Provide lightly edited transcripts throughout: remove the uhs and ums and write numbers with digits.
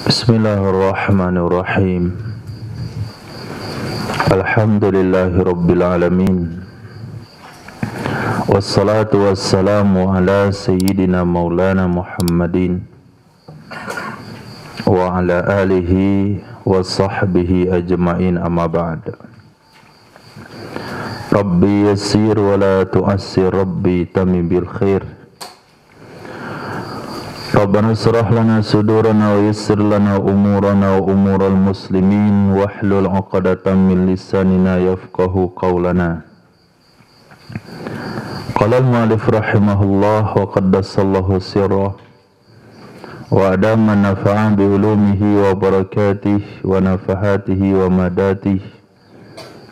Bismillahirrahmanirrahim. Alhamdulillahirabbil alamin. Wassalatu wassalamu ala sayyidina maulana Muhammadin wa ala alihi wa sahbihi ajma'in, amma ba'd. Rabbi yassir wa la tu'assir, Rabbi tamim bil khair. Rabbana israh lana sudurana wa yassir lana umurana wa umural muslimin wahlul 'uqdatam min lisanina yafqahu qawlana. Qala al-mu'allif rahimahullah wa qaddasallahu sirrah wa adama nafa'a bi ulumihi wa barakatihi wa nafahatihi wa madatihi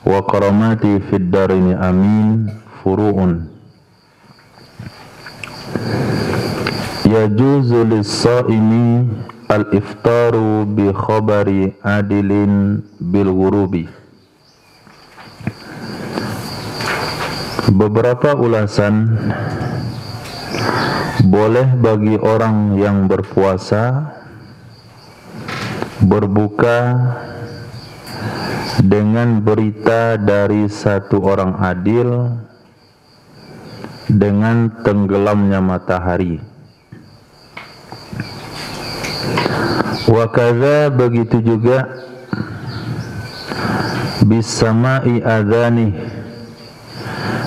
wa karamatihi fid darini amin. Furu'un. Yajuzu lis-shaimi al-iftaru bi khabari adilin bil ghurubi. Beberapa ulasan. Boleh bagi orang yang berpuasa berbuka dengan berita dari satu orang adil dengan tenggelamnya matahari. Wa kadza, begitu juga bisama'i adzanih,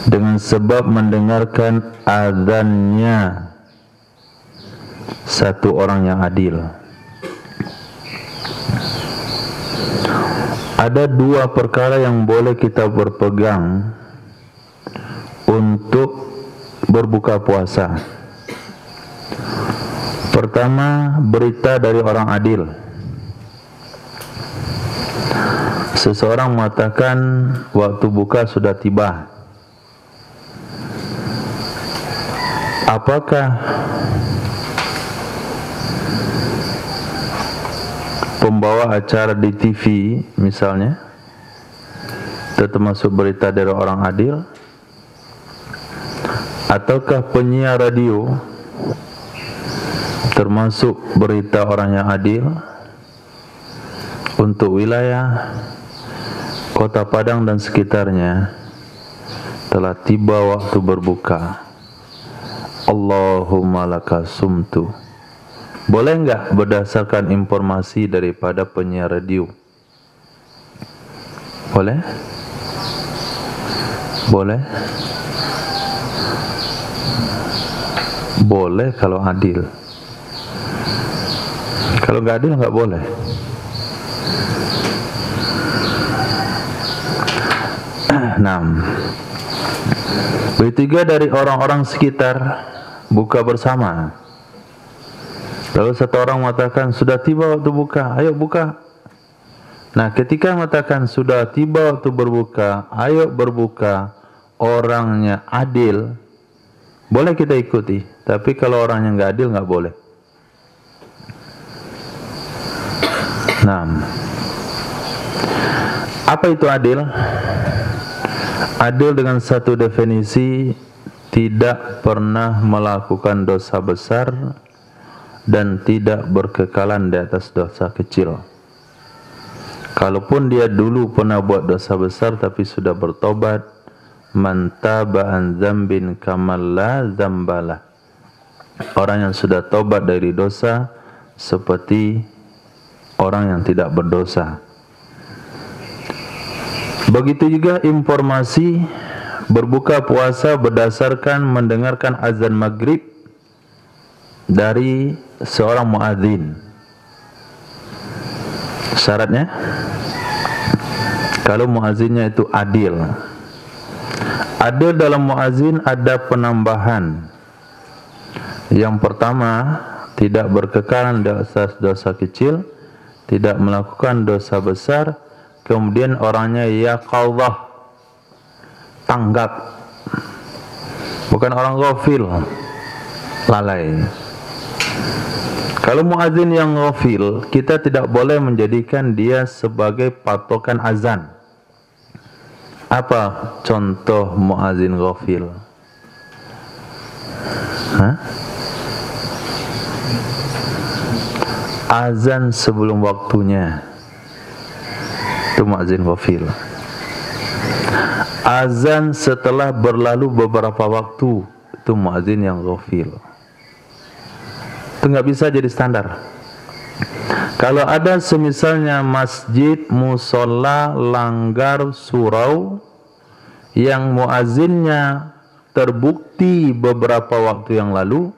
dengan sebab mendengarkan azannya satu orang yang adil. Ada dua perkara yang boleh kita berpegang untuk berbuka puasa. Pertama, berita dari orang adil. Seseorang mengatakan waktu buka sudah tiba. Apakah pembawa acara di TV misalnya itu termasuk berita dari orang adil? Ataukah penyiar radio termasuk berita orang yang adil untuk wilayah Kota Padang dan sekitarnya? Telah tiba waktu berbuka. Allahumma laka sumtu. Boleh enggak berdasarkan informasi daripada penyiar radio? Boleh? Boleh? Boleh kalau adil. Kalau nggak adil nggak boleh. Bertiga dari orang-orang sekitar buka bersama. Lalu satu orang mengatakan sudah tiba waktu buka, ayo buka. Nah, ketika mengatakan sudah tiba waktu berbuka, ayo berbuka, orangnya adil, boleh kita ikuti. Tapi kalau orangnya nggak adil nggak boleh. Apa itu adil? Adil dengan satu definisi, tidak pernah melakukan dosa besar dan tidak berkekalan di atas dosa kecil. Kalaupun dia dulu pernah buat dosa besar tapi sudah bertobat, man taba an dzambin kamal la dzambalah. Orang yang sudah tobat dari dosa seperti orang yang tidak berdosa. Begitu juga informasi berbuka puasa berdasarkan mendengarkan azan maghrib dari seorang muadzin. Syaratnya, kalau muazzinnya itu adil. Adil dalam muazzin ada penambahan. Yang pertama, tidak berkekalan di atas dosa kecil, tidak melakukan dosa besar, kemudian orangnya yaqadhah, tanggap, bukan orang ghafil, lalai. Kalau muadzin yang ghafil, kita tidak boleh menjadikan dia sebagai patokan azan. Apa contoh muadzin ghafil? azan sebelum waktunya, itu muazin ghafil. Azan setelah berlalu beberapa waktu, itu muazin yang ghafil. Itu nggak bisa jadi standar. Kalau ada semisalnya masjid, musola, langgar, surau yang muazinnya terbukti beberapa waktu yang lalu,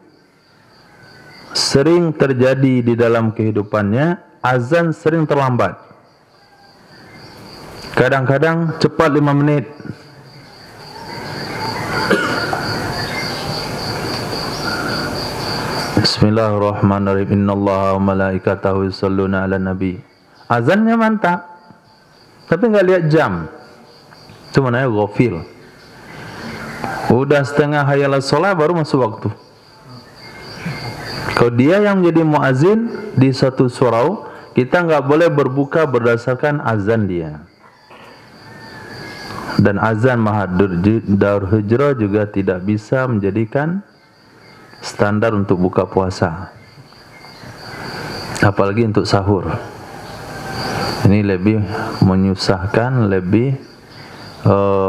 sering terjadi di dalam kehidupannya, azan sering terlambat. Kadang-kadang cepat 5 menit. Bismillahirrahmanirrahim. Innallaha wa malaikatahu yusholluna 'alan nabi. Azannya mantap, tapi enggak lihat jam. Itu namanya ghafil. Udah setengah hayalah sholat baru masuk waktu. Kalau dia yang menjadi muazin di satu surau, kita enggak boleh berbuka berdasarkan azan dia. Dan azan Darul Hijrah juga tidak bisa menjadikan standar untuk buka puasa, apalagi untuk sahur. Ini lebih menyusahkan, lebih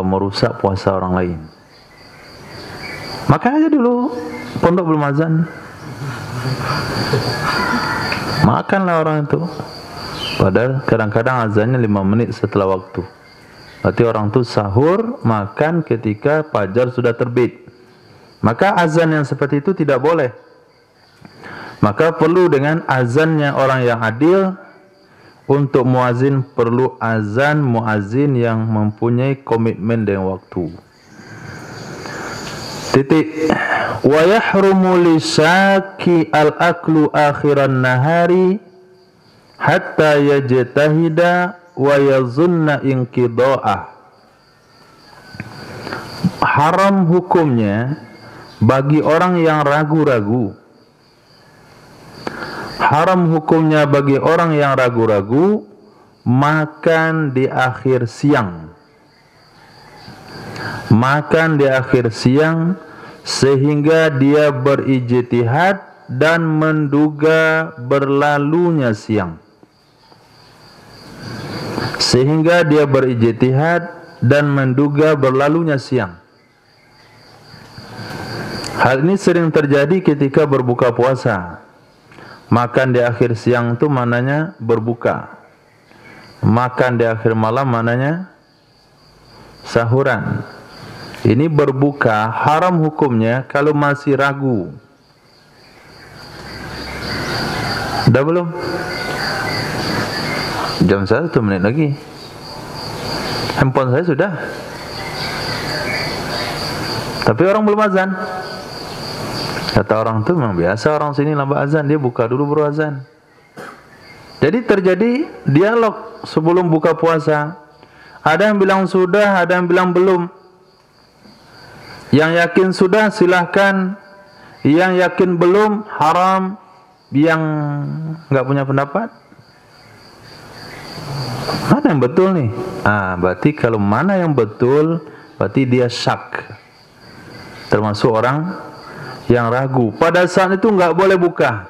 merusak puasa orang lain. Makan aja dulu, pondok belum azan, makanlah orang itu. Padahal kadang-kadang azannya 5 menit setelah waktu. Berarti orang itu sahur, makan ketika fajar sudah terbit. Maka azan yang seperti itu tidak boleh. Maka perlu dengan azannya orang yang adil. Untuk muazin perlu azan muazin yang mempunyai komitmen dengan waktu. Titik. Wa yahrumu lisaki al-aklu akhiran nahari hatta yajtahida wa yazunna inqida'ah. Haram hukumnya bagi orang yang ragu-ragu. Haram hukumnya bagi orang yang ragu-ragu makan di akhir siang. Makan di akhir siang sehingga dia berijtihad dan menduga berlalunya siang. Sehingga dia berijtihad dan menduga berlalunya siang. Hal ini sering terjadi ketika berbuka puasa. Makan di akhir siang itu maknanya berbuka. Makan di akhir malam maknanya sahuran. Ini berbuka haram hukumnya kalau masih ragu. Dah belum? Jam saya 1 menit lagi. Handphone saya sudah. Tapi orang belum azan. Kata orang tu memang biasa orang sini lambat azan, dia buka dulu baru azan. Jadi terjadi dialog sebelum buka puasa. Ada yang bilang sudah, ada yang bilang belum. Yang yakin sudah silahkan, yang yakin belum haram. Yang enggak punya pendapat, mana yang betul nih? Berarti kalau mana yang betul, berarti dia syak. Termasuk orang yang ragu. Pada saat itu enggak boleh buka.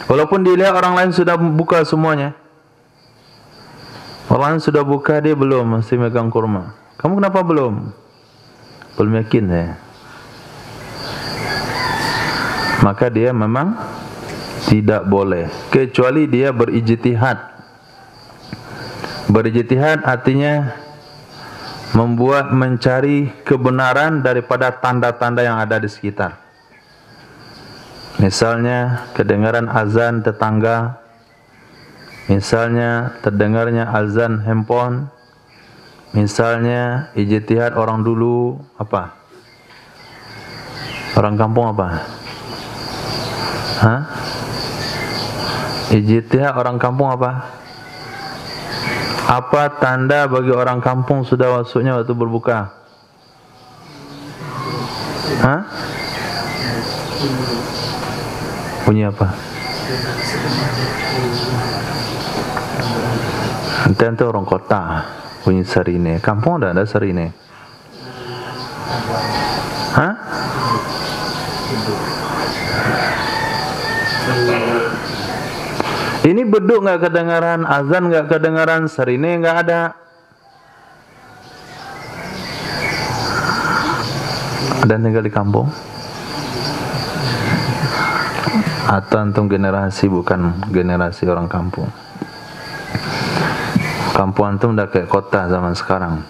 Walaupun dilihat orang lain sudah buka semuanya. Orang lain sudah buka, dia belum, masih megang kurma. Kamu kenapa belum? Belum yakin ya. Maka dia memang tidak boleh, kecuali dia berijtihad. Berijtihad artinya mencari kebenaran daripada tanda-tanda yang ada di sekitar. Misalnya kedengaran azan tetangga, misalnya terdengarnya azan handphone, misalnya ijtihad orang dulu apa? Orang kampung apa? Ijtihad orang kampung apa? Apa tanda bagi orang kampung sudah masuknya waktu berbuka? Bunyi apa? Nanti orang kota bunyi sarine. Kampung ada sarine. Ini beduk nggak kedengaran, azan nggak kedengaran, serine nggak ada. Dan tinggal di kampung. Atau antum generasi bukan generasi orang kampung. Kampung antum udah kayak kota zaman sekarang.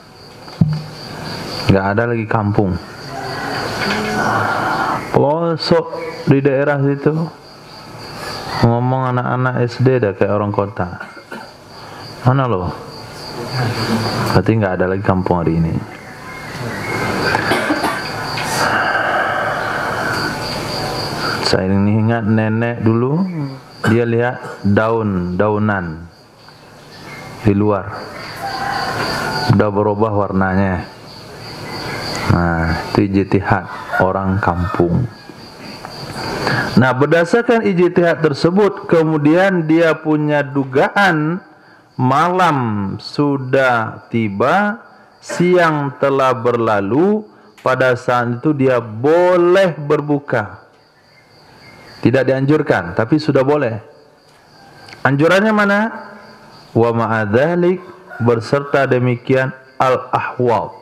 Nggak ada lagi kampung. Pelosok di daerah situ. Ngomong anak-anak SD dah kayak orang kota. Mana loh? Berarti nggak ada lagi kampung hari ini. Saya ini ingat nenek dulu, dia lihat daunan di luar. Udah berubah warnanya. Nah, itu ijtihad orang kampung. Nah, berdasarkan ijtihad tersebut, kemudian dia punya dugaan malam sudah tiba, siang telah berlalu, pada saat itu dia boleh berbuka. Tidak dianjurkan, tapi sudah boleh. Anjurannya mana? Wa ma'adzalik, berserta demikian al-ahwal,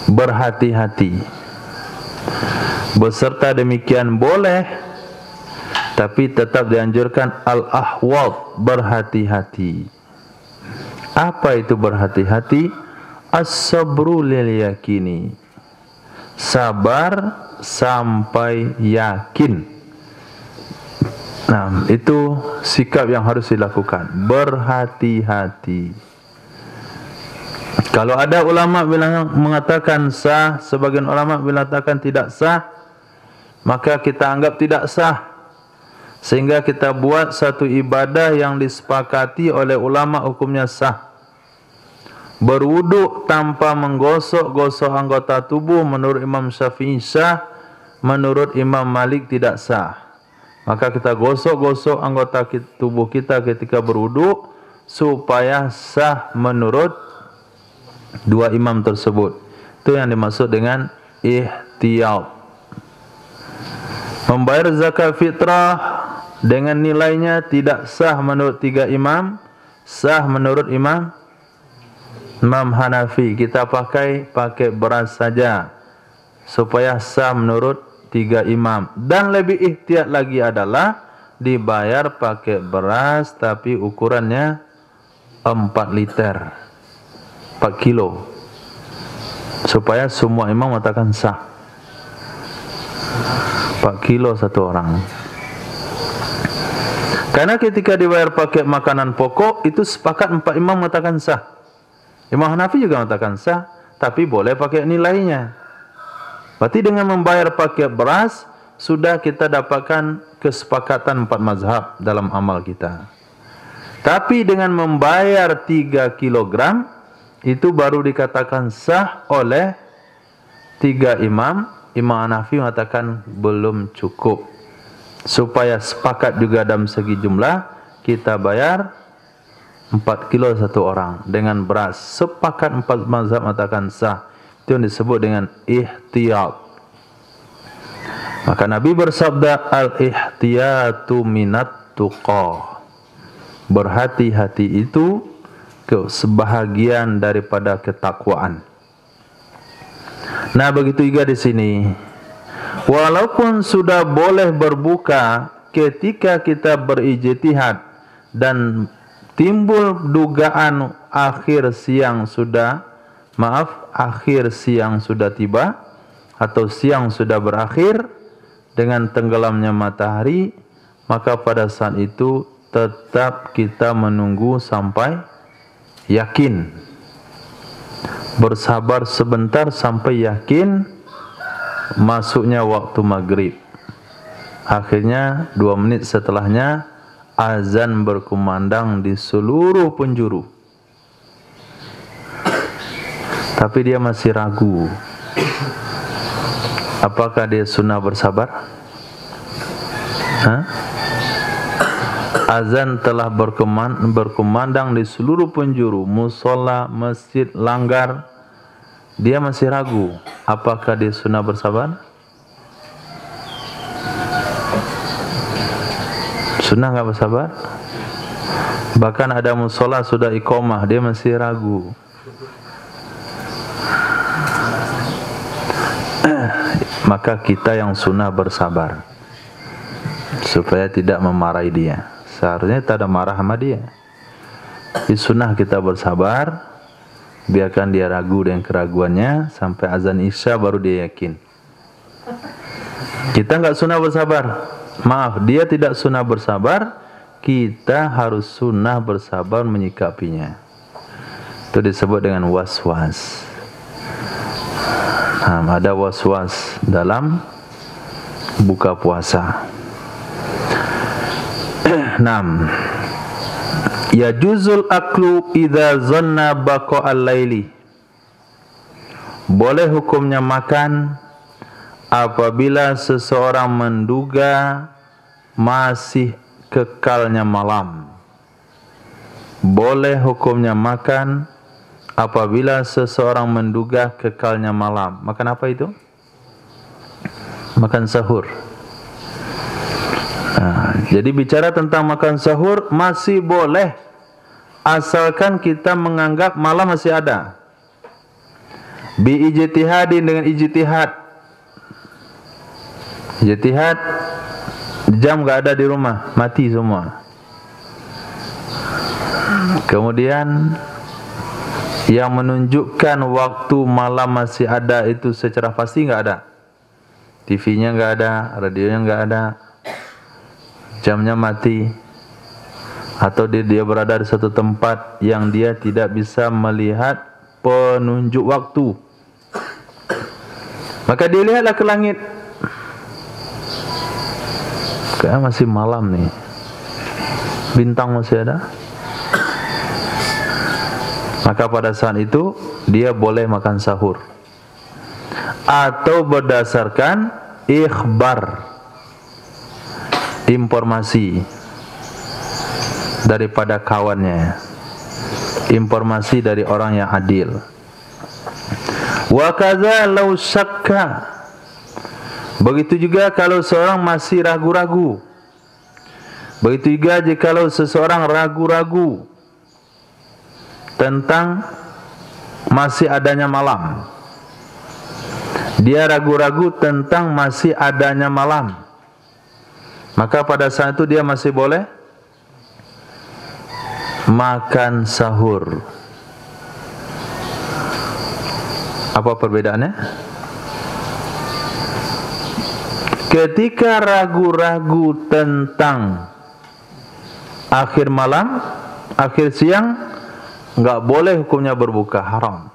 berhati-hati. Beserta demikian boleh, tapi tetap dianjurkan al-ahwal, berhati-hati. Apa itu berhati-hati? As-sabru lil yakini, sabar sampai yakin. Nah, itu sikap yang harus dilakukan, berhati-hati. Kalau ada ulama bilang mengatakan sah, sebagian ulama mengatakan tidak sah, maka kita anggap tidak sah, sehingga kita buat satu ibadah yang disepakati oleh ulama hukumnya sah. Berwuduk tanpa menggosok-gosok anggota tubuh menurut Imam Syafi'i sah, menurut Imam Malik tidak sah. Maka kita gosok-gosok anggota tubuh kita ketika berwuduk supaya sah menurut dua imam tersebut. Itu yang dimaksud dengan ihtiyat. Membayar zakat fitrah dengan nilainya tidak sah menurut tiga imam, sah menurut Imam Hanafi. Kita pakai beras saja supaya sah menurut tiga imam. Dan lebih ihtiyat lagi adalah dibayar pakai beras tapi ukurannya 4 liter, 4 kilo, supaya semua imam mengatakan sah. 4 kilo satu orang. Karena ketika dibayar pakai makanan pokok, itu sepakat 4 imam mengatakan sah. Imam Hanafi juga mengatakan sah, tapi boleh pakai nilainya. Berarti dengan membayar pakai beras, sudah kita dapatkan kesepakatan 4 mazhab dalam amal kita. Tapi dengan membayar 3 kilogram, itu baru dikatakan sah oleh 3 imam. Imam Hanafi mengatakan belum cukup. Supaya sepakat juga dalam segi jumlah, kita bayar 4 kilo satu orang dengan beras. Sepakat 4 mazhab mengatakan sah. Itu yang disebut dengan ihtiyat. Maka Nabi bersabda, al-ihtiyatu minat tuqah. Berhati-hati itu sebahagian daripada ketakwaan. Nah, begitu juga di sini. Walaupun sudah boleh berbuka ketika kita berijtihad dan timbul dugaan akhir siang sudah tiba atau siang sudah berakhir dengan tenggelamnya matahari, maka pada saat itu tetap kita menunggu sampai yakin. Bersabar sebentar sampai yakin masuknya waktu maghrib. Akhirnya 2 menit setelahnya azan berkumandang di seluruh penjuru. Tapi dia masih ragu. Apakah dia sunnah bersabar? Azan telah berkumandang di seluruh penjuru, musola, masjid, langgar. Dia masih ragu. Apakah dia sunnah bersabar? Sunnah nggak bersabar? Bahkan ada musola sudah iqomah, dia masih ragu. Maka kita yang sunnah bersabar supaya tidak memarahi dia. Seharusnya tak ada marah sama dia. Di sunnah kita bersabar, biarkan dia ragu dengan keraguannya sampai azan isya baru dia yakin. Kita nggak sunnah bersabar. Maaf, dia tidak sunnah bersabar. Kita harus sunnah bersabar menyikapinya. Itu disebut dengan was-was. Ada was-was dalam buka puasa. 6. Ya juzul aklu idza zanna baqa'al laili. Boleh hukumnya makan apabila seseorang menduga masih kekalnya malam. Boleh hukumnya makan apabila seseorang menduga kekalnya malam. Makan apa itu? Makan sahur. Jadi bicara tentang makan sahur masih boleh, asalkan kita menganggap malam masih ada. Bi ijtihadin, dengan ijtihad. Ijtihad, jam gak ada di rumah, mati semua. Kemudian yang menunjukkan waktu malam masih ada itu secara pasti nggak ada. TV-nya nggak ada, radionya nggak ada, jamnya mati, atau dia berada di satu tempat yang dia tidak bisa melihat penunjuk waktu. Maka dia lihatlah ke langit, kayak masih malam nih, bintang masih ada. Maka pada saat itu dia boleh makan sahur. Atau berdasarkan ikhbar, informasi daripada kawannya, informasi dari orang yang adil. Wa kadza law syakka. Begitu juga kalau seorang masih ragu-ragu. Begitu juga jikalau seseorang ragu-ragu tentang masih adanya malam. Dia ragu-ragu tentang masih adanya malam. Maka pada saat itu dia masih boleh makan sahur. Apa perbedaannya? Ketika ragu-ragu tentang akhir malam, akhir siang, enggak boleh hukumnya berbuka, haram.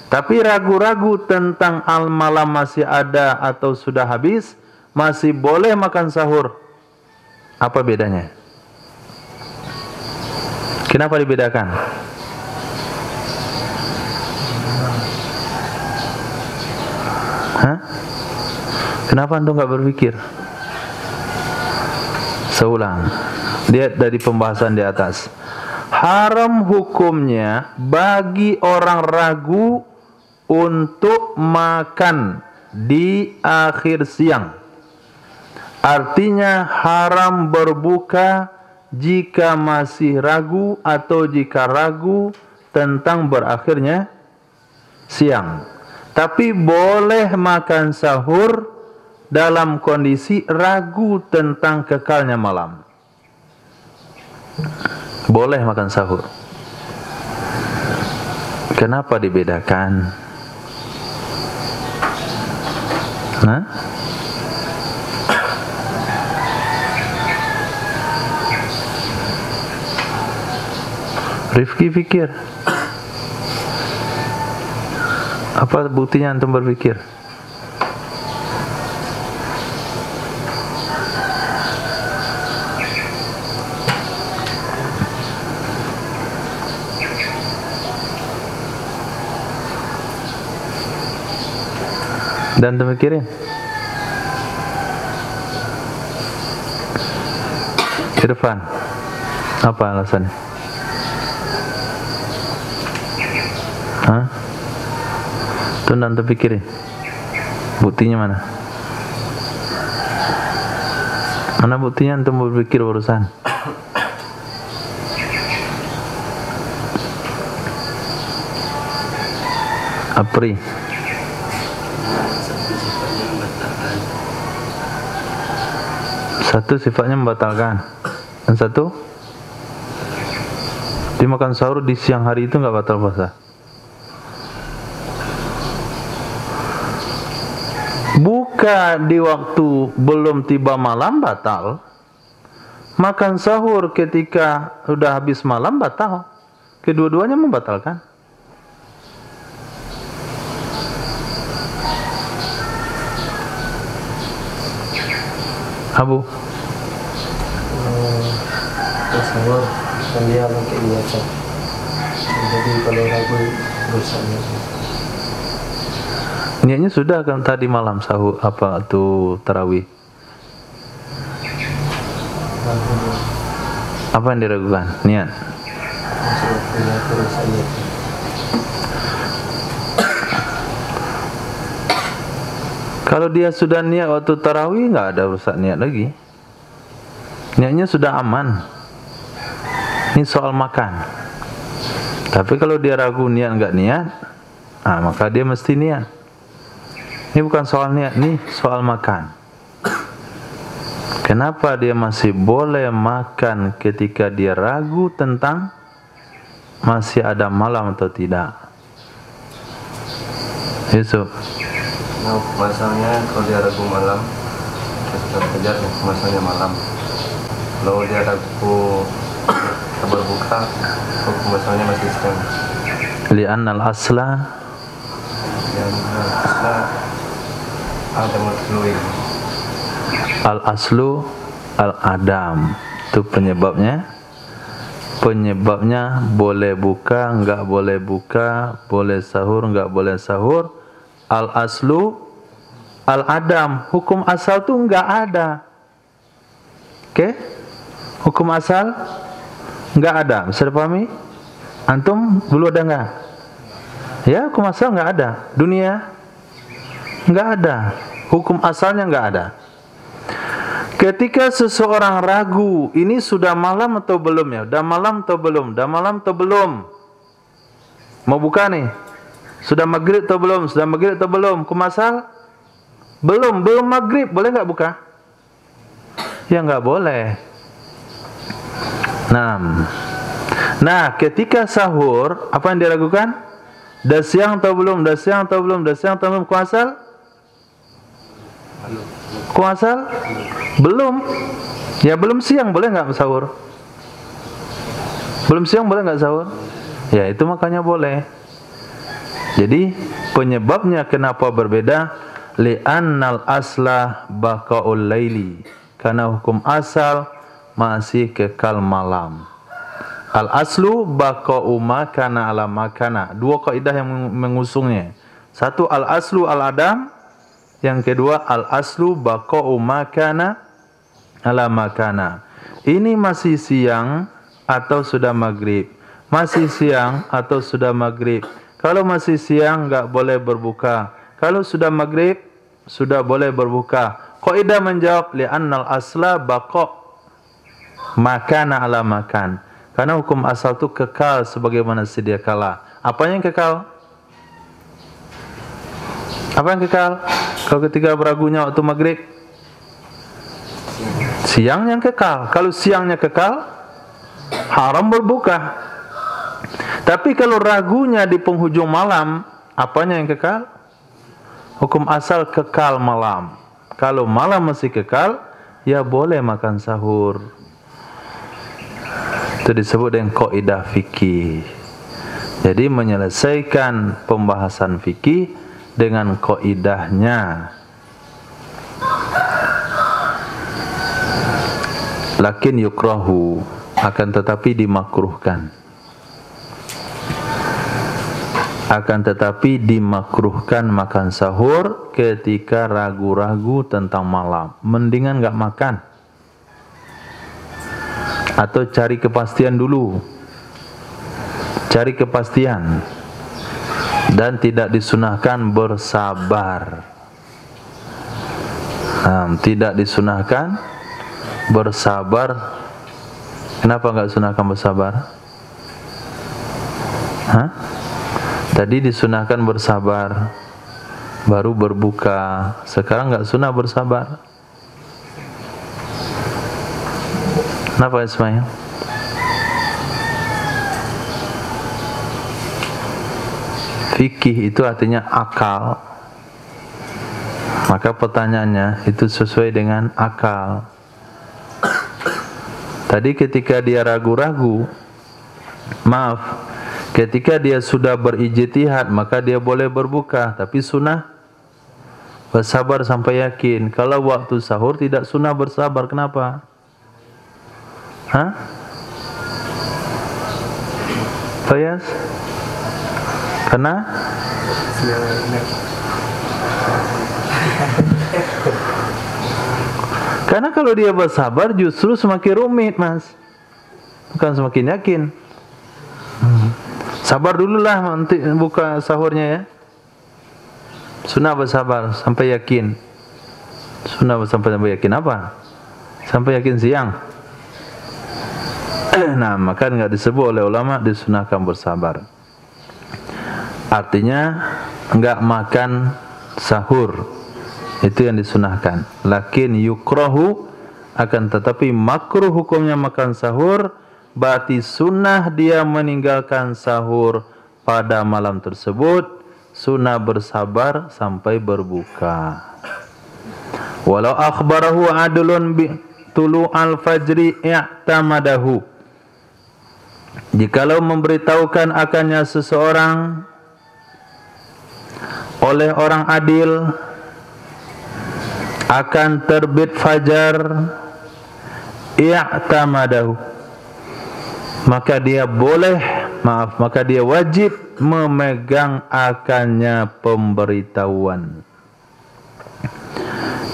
Tapi ragu-ragu tentang al-malam masih ada atau sudah habis, masih boleh makan sahur. Apa bedanya? Kenapa dibedakan? Hah? Kenapa antum enggak berpikir? Seulang. Lihat dari pembahasan di atas. Haram hukumnya bagi orang ragu untuk makan di akhir siang. Artinya haram berbuka jika masih ragu atau jika ragu tentang berakhirnya siang. Tapi boleh makan sahur dalam kondisi ragu tentang kekalnya malam. Boleh makan sahur. Kenapa dibedakan? Nah, Rifki pikir. Apa buktinya antum berpikir? Dan terpikirin. Irfan, apa alasannya? Hah? Tuh dan terpikirin. Buktinya mana? Mana buktinya antum berpikir barusan? Apri. Satu sifatnya membatalkan. Dan satu, dimakan sahur di siang hari itu nggak batal puasa. Buka di waktu belum tiba malam batal. Makan sahur ketika sudah habis malam batal. Kedua-duanya membatalkan. Abu. Sahur kan dia pakai niatan. Jadi kalau ragu dosanya. Niatnya sudah kan tadi malam sahur apa tuh tarawih. Apa yang diragukan? Niat. Kalau dia sudah niat waktu tarawih nggak ada rusak niat lagi. Niatnya sudah aman. Ini soal makan. Tapi kalau dia ragu niat nggak niat, maka dia mesti niat. Ini bukan soal niat, nih soal makan. Kenapa dia masih boleh makan ketika dia ragu tentang masih ada malam atau tidak? Yusuf. Nah, masanya kalau dia ragu malam, kita kejar masanya malam. Kalau dia ragu berbuka, masanya masih siang. Li'annal asla al-aslu al-adam. Itu penyebabnya. Penyebabnya boleh buka, enggak boleh buka, boleh sahur, enggak boleh sahur. Al-aslu al-adam. Hukum asal itu enggak ada. Oke? Hukum asal enggak ada. Bisa dipahami? Antum dulu ada enggak? Ya, hukum asal enggak ada. Dunia enggak ada. Hukum asalnya enggak ada. Ketika seseorang ragu, ini sudah malam atau belum ya? Sudah malam atau belum? Sudah malam atau belum? Mau buka nih? Sudah maghrib atau belum? Sudah maghrib atau belum? Hukum asal? Belum maghrib. Boleh enggak buka? Ya enggak boleh. Nah, ketika sahur, apa yang diragukan? Dah siang atau belum? Dah siang atau belum? Dah siang atau belum? Hukum asal? Hukum asal? Belum. Ya belum siang, boleh nggak sahur? Belum siang boleh nggak sahur? Ya itu makanya boleh. Jadi penyebabnya kenapa berbeda? Li'annal aslah baqa'ul laili. Karena hukum asal masih kekal malam. Al aslu baqa'u makana ala makana. Dua kaidah yang mengusungnya. Satu al aslu al adam. Yang kedua al-aslu baqa'u makana ala makana. Ini masih siang atau sudah maghrib? Masih siang atau sudah maghrib? Kalau masih siang enggak boleh berbuka. Kalau sudah maghrib sudah boleh berbuka. Qaidah menjawab li'annal asla baqa' makana ala makan. Karena hukum asal itu kekal sebagaimana sedia kala. Apa yang kekal? Apa yang kekal? Kalau ketika beragunya waktu maghrib, siang yang kekal. Kalau siangnya kekal, haram berbuka. Tapi kalau ragunya di penghujung malam, apanya yang kekal? Hukum asal kekal malam. Kalau malam masih kekal, ya boleh makan sahur. Itu disebut dengan kaidah fikih. Jadi menyelesaikan pembahasan fikih dengan kaidahnya. Lakin yukrahu, akan tetapi dimakruhkan. Akan tetapi dimakruhkan makan sahur ketika ragu-ragu tentang malam. Mendingan enggak makan. Atau cari kepastian dulu. Cari kepastian. Dan tidak disunahkan bersabar. Tidak disunahkan bersabar. Kenapa nggak sunahkan bersabar? Hah? Tadi disunahkan bersabar, baru berbuka. Sekarang nggak sunah bersabar. Kenapa Ismail? Fikih itu artinya akal. Maka pertanyaannya itu sesuai dengan akal. Tadi ketika dia ragu-ragu, maaf, ketika dia sudah berijtihad maka dia boleh berbuka, tapi sunnah bersabar sampai yakin. Kalau waktu sahur tidak sunnah bersabar, kenapa? Hah? Fayaz? Karena? Karena kalau dia bersabar justru semakin rumit, Mas. Bukan semakin yakin. Sabar dululah nanti buka sahurnya ya. Sunnah bersabar sampai yakin. Sunnah sampai yakin apa? Sampai yakin siang. Nah, maka enggak disebut oleh ulama disunahkan bersabar. Artinya enggak makan sahur. Itu yang disunahkan. Lakin yukrahu, akan tetapi makruh hukumnya makan sahur. Berarti sunnah dia meninggalkan sahur pada malam tersebut, sunnah bersabar sampai berbuka. Walau akhbarahu adlun bi tulu'al fajri i'tamadahu. Jikalau memberitahukan akannya seseorang oleh orang adil akan terbit fajar, i'tamadahu, maka dia boleh, maka dia wajib memegang akannya pemberitahuan.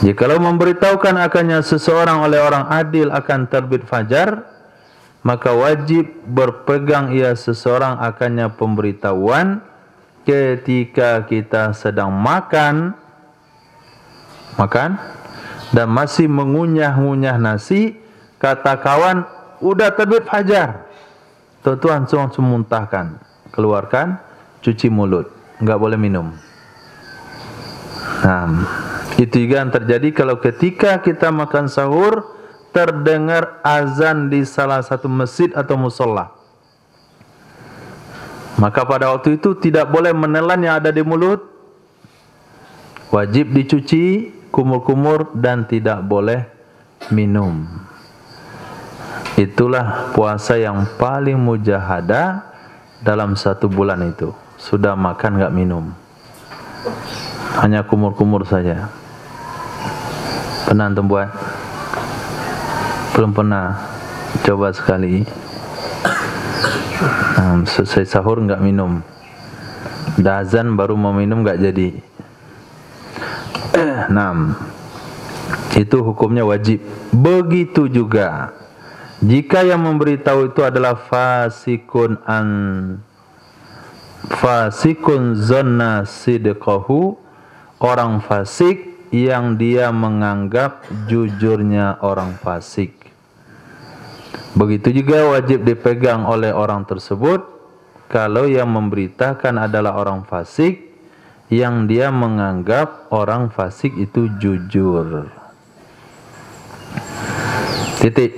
Jikalau memberitahukan akannya seseorang oleh orang adil akan terbit fajar, maka wajib berpegang ia seseorang akannya pemberitahuan. Ketika kita sedang makan dan masih mengunyah-ngunyah nasi, kata kawan, udah terbit fajar. Tuan langsung muntahkan, keluarkan, cuci mulut, enggak boleh minum. Nah, itu juga yang terjadi kalau ketika kita makan sahur terdengar azan di salah satu masjid atau musola. Maka pada waktu itu tidak boleh menelan yang ada di mulut. Wajib dicuci, kumur-kumur, dan tidak boleh minum. Itulah puasa yang paling mujahadah dalam satu bulan itu. Sudah makan enggak minum, hanya kumur-kumur saja. Pernah antum buat? Belum pernah? Coba sekali. Selesai sahur enggak minum, dah azan baru mau minum enggak jadi. Itu hukumnya wajib. Begitu juga jika yang memberitahu itu adalah fasikun zanna sidqahu, orang fasik yang dia menganggap jujurnya orang fasik. Begitu juga wajib dipegang oleh orang tersebut kalau yang memberitakan adalah orang fasik yang dia menganggap orang fasik itu jujur. Titik.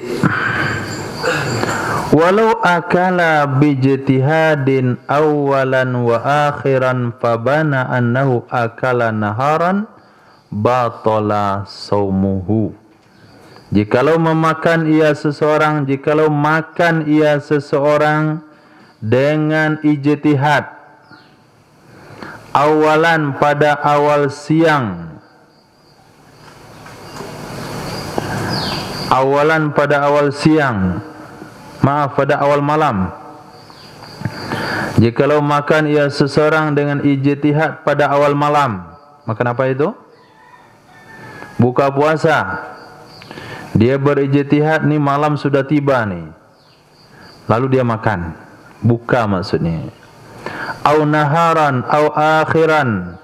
Walau akala bijtihadin awalan wa akhiran fabana annahu akala naharan batala saumuhu. Jikalau makan ia seseorang dengan ijtihad awalan pada awal siang, pada awal malam. Jikalau makan ia seseorang dengan ijtihad pada awal malam, makan apa itu? Buka puasa. Dia berijtihad nih malam sudah tiba nih, lalu dia makan, buka maksudnya. Au naharan au akhiran,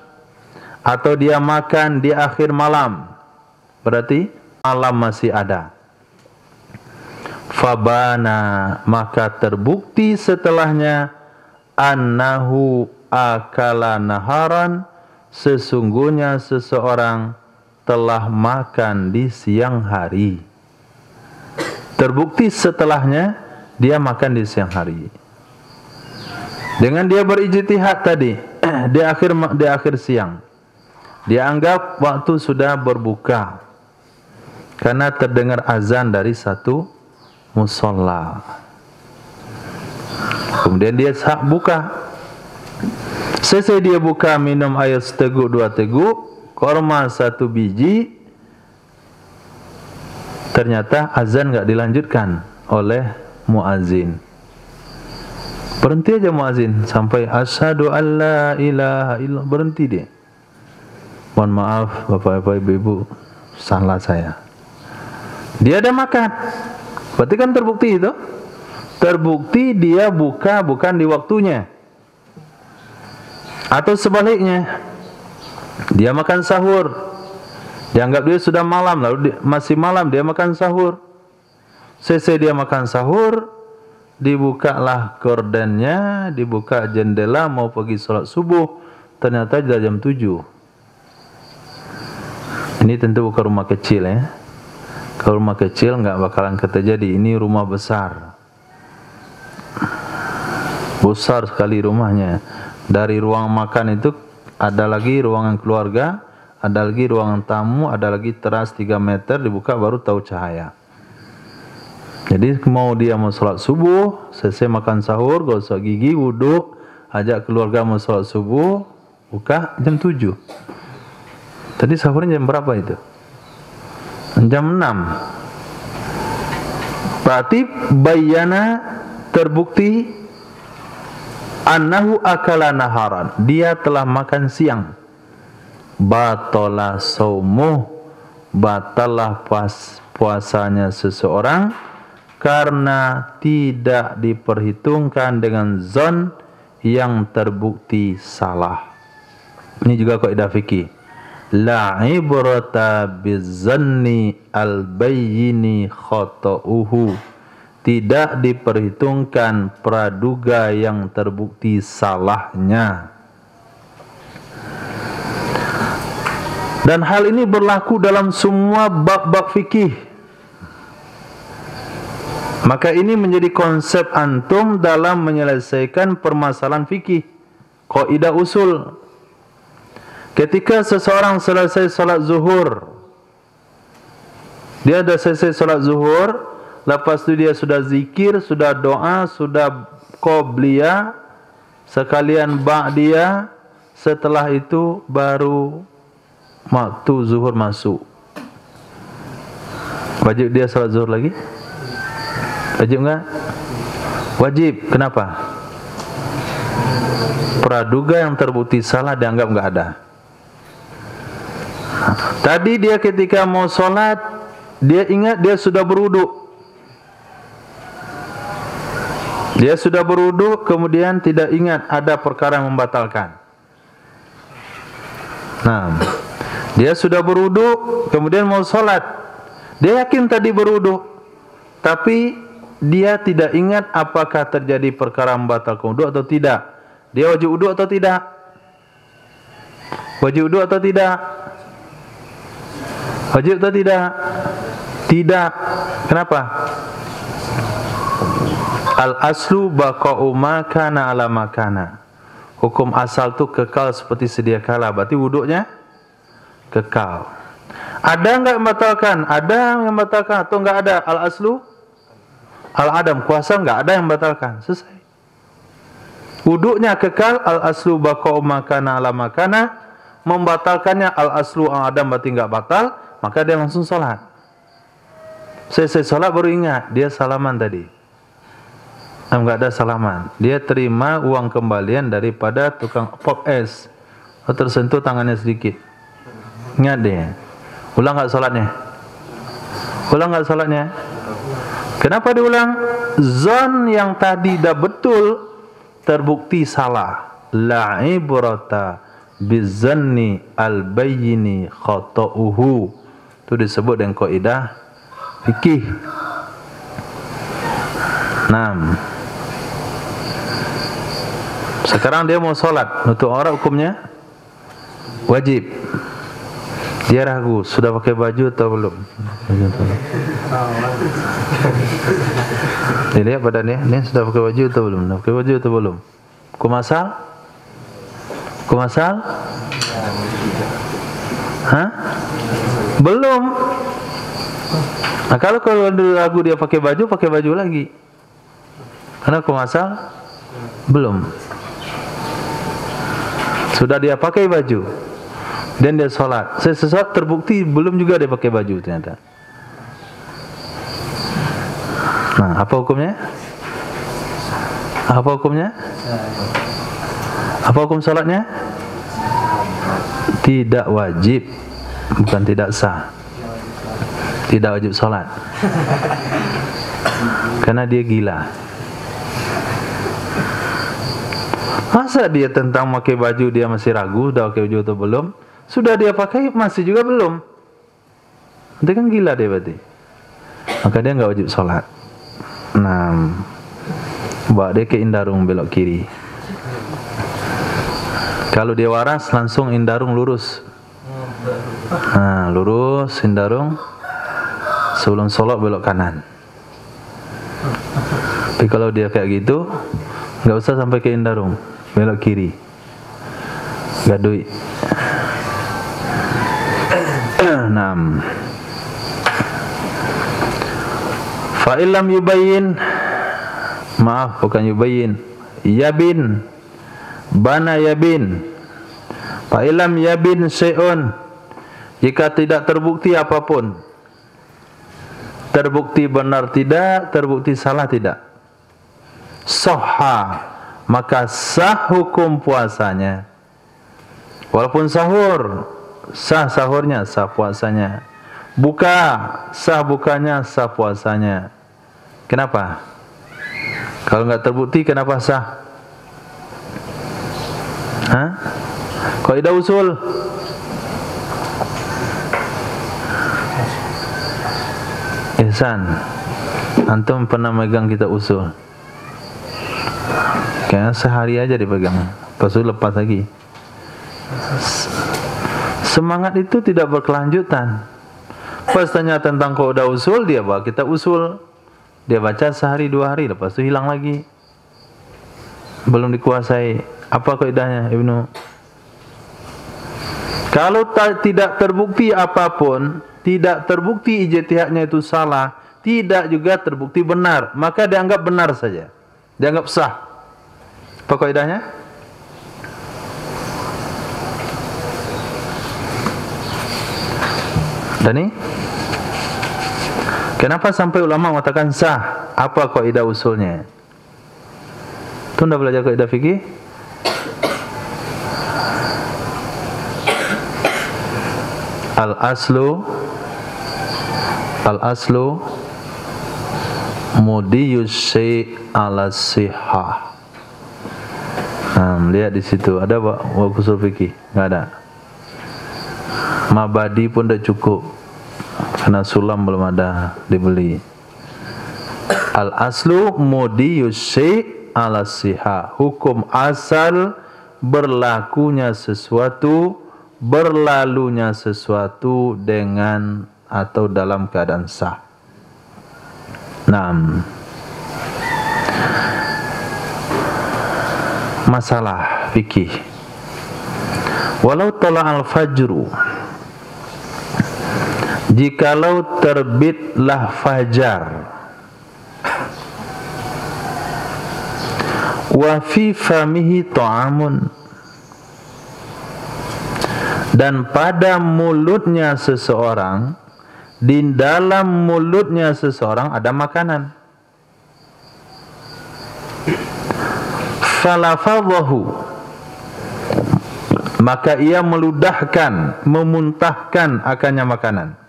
atau dia makan di akhir malam, berarti malam masih ada. fabana, maka terbukti setelahnya, annahu akala naharan, sesungguhnya seseorang telah makan di siang hari. Terbukti setelahnya dia makan di siang hari. Dengan dia berijtihad tadi di akhir siang, dia anggap waktu sudah berbuka karena terdengar azan dari satu musalla. Kemudian dia buka. Selesai dia buka, minum air seteguk 2 teguk, korma 1 biji. Ternyata azan enggak dilanjutkan oleh muazin. Berhenti aja muazin sampai asyhadu alla ilaha illallah, berhenti dia. Mohon maaf Bapak-bapak Ibu-ibu, salah saya. Dia ada makan. Berarti kan terbukti itu. Terbukti dia buka bukan di waktunya. Atau sebaliknya, dia makan sahur. Dianggap dia sudah malam, lalu masih malam dia makan sahur. Selesai dia makan sahur, dibukalah gordennya, dibuka jendela mau pergi sholat subuh. Ternyata sudah jam 7. Ini tentu bukan rumah kecil ya. Kalau rumah kecil nggak bakalan terjadi. Ini rumah besar. Besar sekali rumahnya. Dari ruang makan itu ada lagi ruangan keluarga, ada lagi ruangan tamu, ada lagi teras 3 meter, dibuka baru tahu cahaya. Jadi mau dia mau sholat subuh, selesai makan sahur, gosok gigi, wudhu, ajak keluarga mau sholat subuh, buka jam 7. Tadi sahurnya jam berapa itu? Jam 6. Berarti bayana, terbukti annahu akala naharan, dia telah makan siang. Batalah saumuh, batalah puasanya seseorang karena tidak diperhitungkan dengan zon yang terbukti salah. Ini juga kaidah fikih. La ibrata bizanni al-bayyini khata'uhu. Tidak diperhitungkan praduga yang terbukti salahnya. Dan hal ini berlaku dalam semua bab-bab fikih. Maka ini menjadi konsep antum dalam menyelesaikan permasalahan fikih. Kaidah usul. Ketika seseorang selesai salat zuhur, dia sudah selesai salat zuhur, lepas itu dia sudah zikir, sudah doa, sudah qobliyah, sekalian ba'diyah. Setelah itu baru waktu zuhur masuk. Wajib dia salat zuhur lagi? Wajib enggak? Wajib. Kenapa? Praduga yang terbukti salah dianggap enggak ada. Tadi dia ketika mau sholat, dia ingat dia sudah berwudu. Dia sudah berwudu, kemudian tidak ingat ada perkara yang membatalkan. Nah, dia sudah berwudu, kemudian mau sholat. Dia yakin tadi berwudu, tapi dia tidak ingat apakah terjadi perkara membatalkan wudu atau tidak. Dia wajib wudu atau tidak? Wajib wudu atau tidak? Wajib atau tidak? Tidak. Kenapa? Al-aslu baqa'u ma kana ala ma kana. Hukum asal tu kekal seperti sedia kala. Berarti wuduknya kekal. Ada enggak yang membatalkan? Ada yang membatalkan atau enggak ada? Al-aslu al-adam, kuasa enggak ada yang membatalkan. Selesai. Wuduknya kekal, al-aslu baqa'u ma kana ala ma kana. Membatalkannya al-aslu al-adam, berarti enggak batal, maka dia langsung salat. Selesai salat baru ingat dia salaman tadi. Enggak ada salaman. Dia terima uang kembalian daripada tukang pop es. Tersentuh tangannya sedikit. Ingat dia. Ulang enggak salatnya? Ulang enggak salatnya? Kenapa diulang? Zon yang tadi dah betul terbukti salah. La ibrata bizanni al-bayyini khata'uhu. Itu disebut dengan kaidah fikih. Nah, sekarang dia mau sholat, nutup aurat hukumnya wajib. Dia ragu, sudah pakai baju atau belum? Dilihat badannya, ini sudah pakai baju atau belum? Sudah pakai baju atau belum? Kumasal? Kumasal? Hah? Belum. Nah, kalau ragu dia pakai baju lagi. Karena kumasal belum. Sudah dia pakai baju dan dia sholat. Sesuatu terbukti belum juga dia pakai baju ternyata. Nah, apa hukumnya? Apa hukumnya? Apa hukum sholatnya? Tidak wajib, bukan tidak sah. Tidak wajib sholat. Karena dia gila. Masa dia tentang pakai baju dia masih ragu, dah pakai baju atau belum? Sudah dia pakai masih juga belum. Itu kan gila dia berarti. Maka dia enggak wajib sholat. Nah, bawa dia ke Indarung belok kiri. Kalau dia waras langsung Indarung lurus. Nah, lurus Indarung. Sebelum sholat belok kanan. Tapi kalau dia kayak gitu, enggak usah sampai ke Indarung. Belok kiri. Gadui. 6. Fa'ilam yubayyin. Maaf, bukan yubayyin. Yabin. Bana yabin. Fa'ilam yabin syai'un. Jika tidak terbukti apapun. Terbukti benar tidak, terbukti salah tidak. Sahha, maka sah hukum puasanya. Walaupun sahur, sah sahurnya, sah puasanya. Buka, sah bukanya, sah puasanya. Kenapa? Kalau enggak terbukti, kenapa sah? Hah? Kaidah usul. Ihsan, antum pernah megang kitab usul? Kayaknya sehari aja dipegang, lepas itu lepas lagi. Semangat itu tidak berkelanjutan. Pas tanya tentang kaidah usul, dia bawa kitab usul. Dia baca sehari 2 hari, lepas itu hilang lagi. Belum dikuasai. Apa kaidahnya Ibnu? Kalau tidak terbukti apapun, tidak terbukti ijtihadnya itu salah, tidak juga terbukti benar, maka dianggap benar saja. Dianggap sah. Apa kaidahnya? Dan ini kenapa sampai ulama mengatakan sah? Apa kaidah usulnya? Tuh anda belajar kaidah fikih? Al-aslu mudiyus syai' ala sihah. Lihat di situ ada Pak usul fikih? Enggak ada. Mabadi pun dah cukup. Karena sulam belum ada dibeli. Al-aslu mudiyus syai' ala sihah. Hukum asal berlakunya sesuatu, berlalunya sesuatu dengan atau dalam keadaan sah. 6. Masalah fikih. Walau tala'al fajru, jikalau terbitlah fajar, wa fi famihi ta'amun, dan pada mulutnya seseorang, di dalam mulutnya seseorang ada makanan. Falafadhahu, maka ia meludahkan, memuntahkan akannya makanan.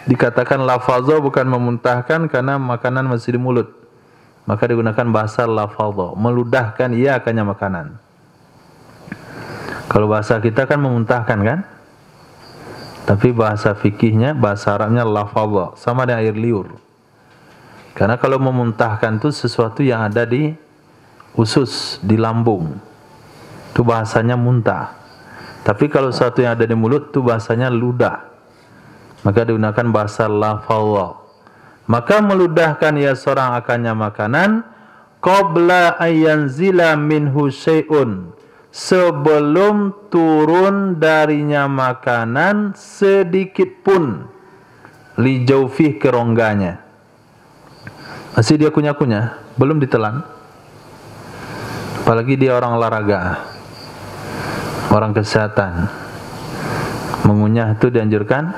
Dikatakan lafadha bukan memuntahkan karena makanan masih di mulut, maka digunakan bahasa lafadha, meludahkan ia akannya makanan. Kalau bahasa kita kan memuntahkan kan? Tapi bahasa fikihnya, bahasa Arabnya lafadha, sama dengan air liur. Karena kalau memuntahkan itu sesuatu yang ada di usus, di lambung, itu bahasanya muntah. Tapi kalau sesuatu yang ada di mulut itu bahasanya ludah, maka digunakan bahasa lafadha. Maka meludahkan ia seorang akannya makanan qabla ayyanzila minhu syai'un, sebelum turun darinya makanan sedikit pun, li jaufih, ke rongganya. Masih dia kunyah-kunyah, belum ditelan. Apalagi dia orang olahraga, orang kesehatan, mengunyah itu dianjurkan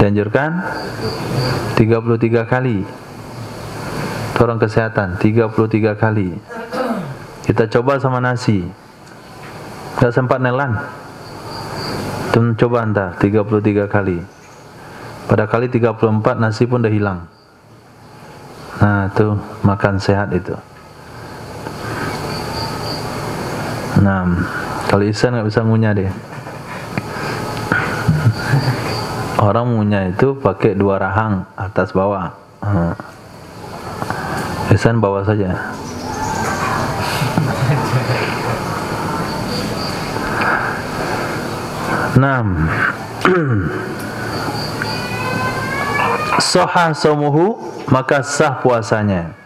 33 kali. Orang kesehatan 33 kali. Kita coba sama nasi, gak sempat nelan, coba antar 33 kali. Pada kali 34 nasi pun dah hilang. Nah itu makan sehat itu. Nah, kalau Ihsan gak bisa ngunyah deh. Orang ngunyah itu pakai 2 rahang, atas bawah. Ihsan bawah saja. Sahah saumuhu, maka sah puasanya.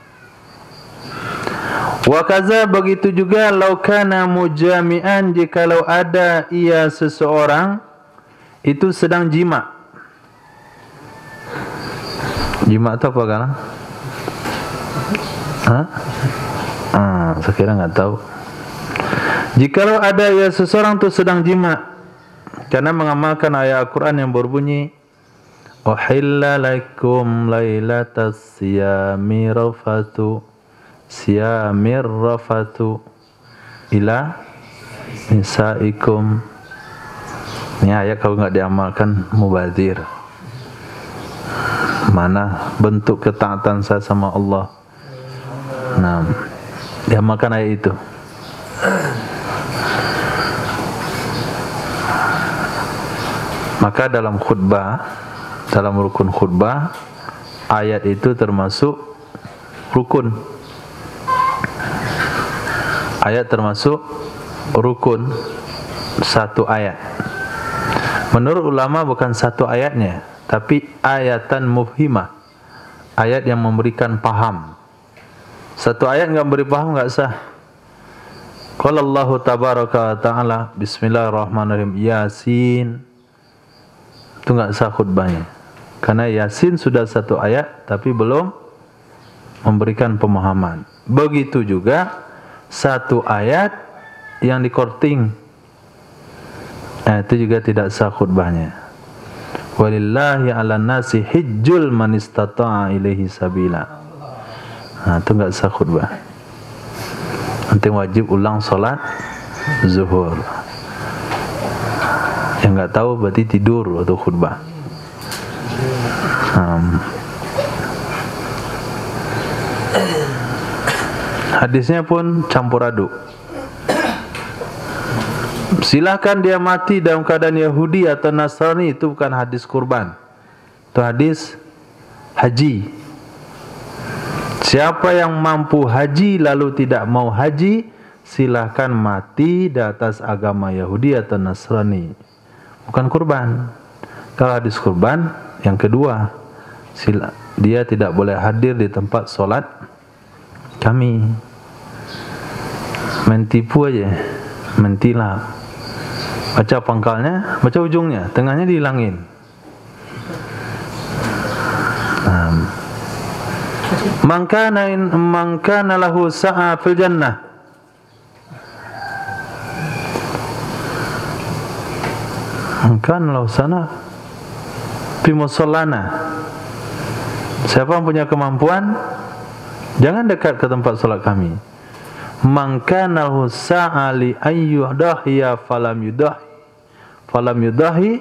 Wa kaza, begitu juga laukana mujami'an, jikalau ada ia seseorang itu sedang jima. Jima itu apa kan? Saya kira nggak tahu. Jikalau ada ia seseorang itu sedang jima, karena mengamalkan ayat Al-Quran yang berbunyi uhilla lakum lailatas siyami rafatu ila nisaikum. Ini ayat kalau nggak diamalkan mubazir. Mana bentuk ketaatan saya sama Allah? Nah, diamalkan ayat itu. Maka dalam khutbah, dalam rukun khutbah, ayat itu termasuk rukun. Ayat termasuk rukun, satu ayat. Menurut ulama bukan satu ayatnya, tapi ayatan mufhimah, ayat yang memberikan paham. Satu ayat enggak beri paham enggak sah. Qala Allah tabaraka wa taala bismillahirrahmanirrahim Yasin, itu enggak sah khutbahnya. Karena Yasin sudah satu ayat tapi belum memberikan pemahaman. Begitu juga satu ayat yang dikorting, itu juga tidak sah khutbahnya. Walillahi 'alan nasi hijjul man istata'a ilaihi sabila. Itu enggak sah khutbah. Nanti wajib ulang salat zuhur. Yang enggak tahu berarti tidur waktu khutbah. Hadisnya pun campur aduk. Silahkan dia mati dalam keadaan Yahudi atau Nasrani, itu bukan hadis kurban, itu hadis haji. Siapa yang mampu haji lalu tidak mau haji, silahkan mati di atas agama Yahudi atau Nasrani, bukan kurban. Kalau hadis kurban yang kedua, dia tidak boleh hadir di tempat solat kami. Mentipu aja, mentilap. Baca pangkalnya, baca ujungnya, tengahnya dihilangin. Man kana lahu sa'a fil jannah. Man kana lahu sa'a fi musallana. Siapa yang punya kemampuan, jangan dekat ke tempat salat kami. Man kana lahu sa'a li ayyudahiya falam yudahi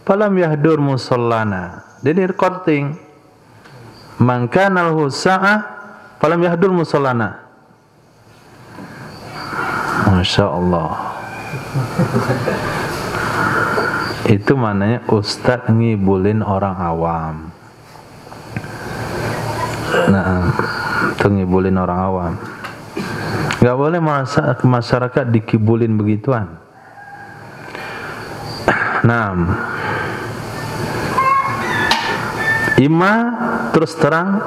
falam yahdur musallana. Jadi recording. Man kana lahu sa'a falam yahdur musallana. Masya Allah. Itu maknanya ustaz ngibulin orang awam. Nah, itu ngibulin orang awam. Gak boleh masyarakat dikibulin begituan. Nah, imma terus terang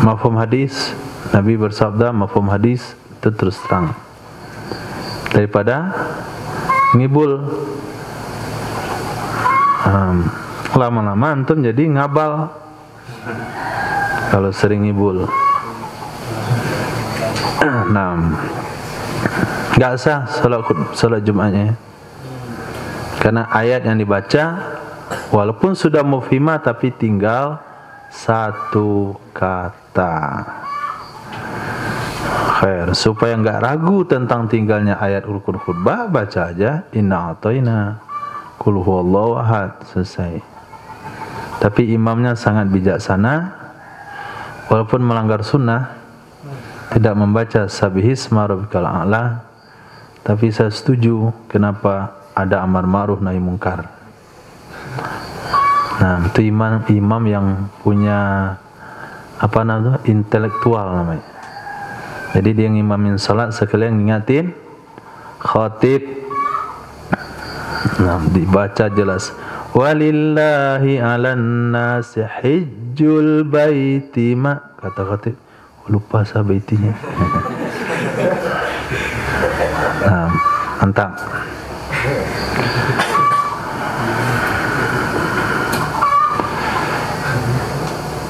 mafhum hadis, Nabi bersabda mafhum hadis itu terus terang daripada ngibul. Lama-lama antum jadi ngabal kalau sering ngibul. Nah, nggak sah salat Jumatnya, karena ayat yang dibaca walaupun sudah mufhimah tapi tinggal satu kata. Khair, supaya nggak ragu tentang tinggalnya ayat rukun khutbah, baca aja inna a'tayna qul huwallahu ahad, selesai. Tapi imamnya sangat bijaksana, walaupun melanggar sunnah, tidak membaca sabihisma rabbikal a'la, tapi saya setuju kenapa ada amar ma'ruf nahi mungkar. Nah, itu imam yang punya apa namanya, intelektual namanya. Jadi dia ngimamin salat sekalian ngingatin khatib. Nah, dibaca jelas. Walillahi 'alan nasi hijjul baiti ma, kata khatib. Lupa saya baitinya. Nah, mantap.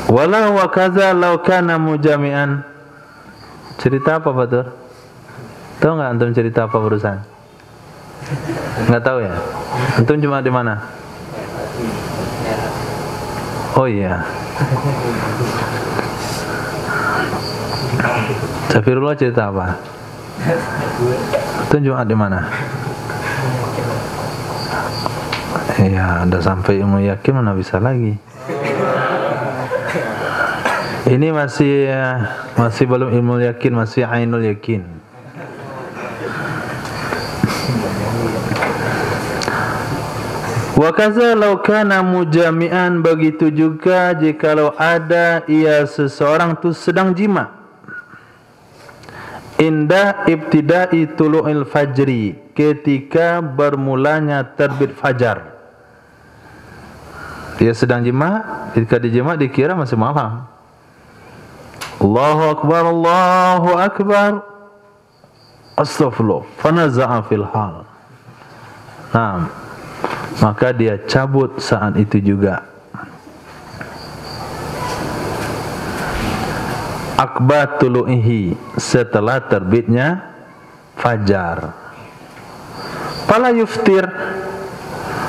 Walau wa kaza law kana mujami'an. Cerita apa Batur? Tahu nggak antum cerita apa barusan? Nggak tahu ya? Antum cuma di mana? Oh iya. Safirullah cerita apa? Antum cuma di mana? Iya, udah sampai ilmu yakin mana bisa lagi. Ini masih belum ilmu yakin, masih ainul yakin. Wa kaza law kana mujami'an, begitu juga jikalau ada ia seseorang tu sedang jima. Indah ibtida'i tulu'il fajri, ketika bermulanya terbit fajar. Dia sedang jima, ketika dijima dikira masih malam. Allahu akbar, Allahu akbar, astaghfirullah, fanaza'a fil hal. Nah, maka dia cabut saat itu juga. Akbar tulu'ihi, setelah terbitnya fajar. Fala yuftir,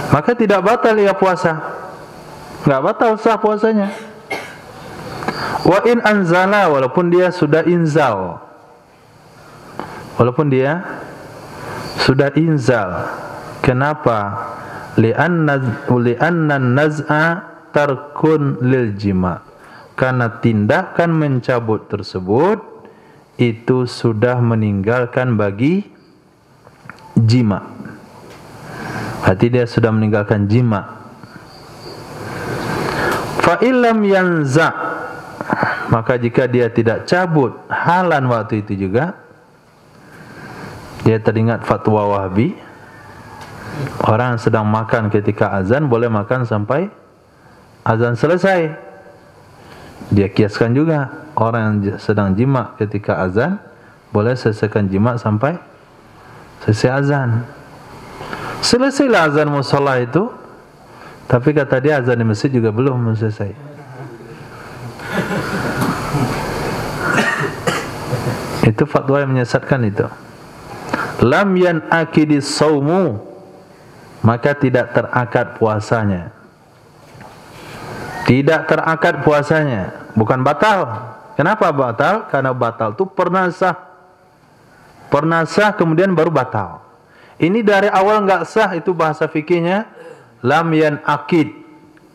maka tidak batal ia puasa. Enggak batal sah puasanya. Wa in anzala, walaupun dia sudah inzal. Walaupun dia sudah inzal. Kenapa? Li'anna naz'a tarkun lil jima'. Karena tindakan mencabut tersebut itu sudah meninggalkan bagi jima'. Berarti dia sudah meninggalkan jima'. Fa illam yanza', maka jika dia tidak cabut halan waktu itu juga, dia teringat fatwa Wahabi, orang yang sedang makan ketika azan boleh makan sampai azan selesai. Dia kiaskan juga orang yang sedang jima ketika azan boleh selesaikan jima sampai selesai azan. Selesailah azan musalla itu, tapi kata dia azan di masjid juga belum selesai. Itu fatwa yang menyesatkan itu. Lam yan'akidis saumu, maka tidak terakad puasanya. Tidak terakad puasanya, bukan batal. Kenapa batal? Karena batal itu pernah sah. Pernah sah kemudian baru batal. Ini dari awal enggak sah, itu bahasa fikihnya lam yan'akid.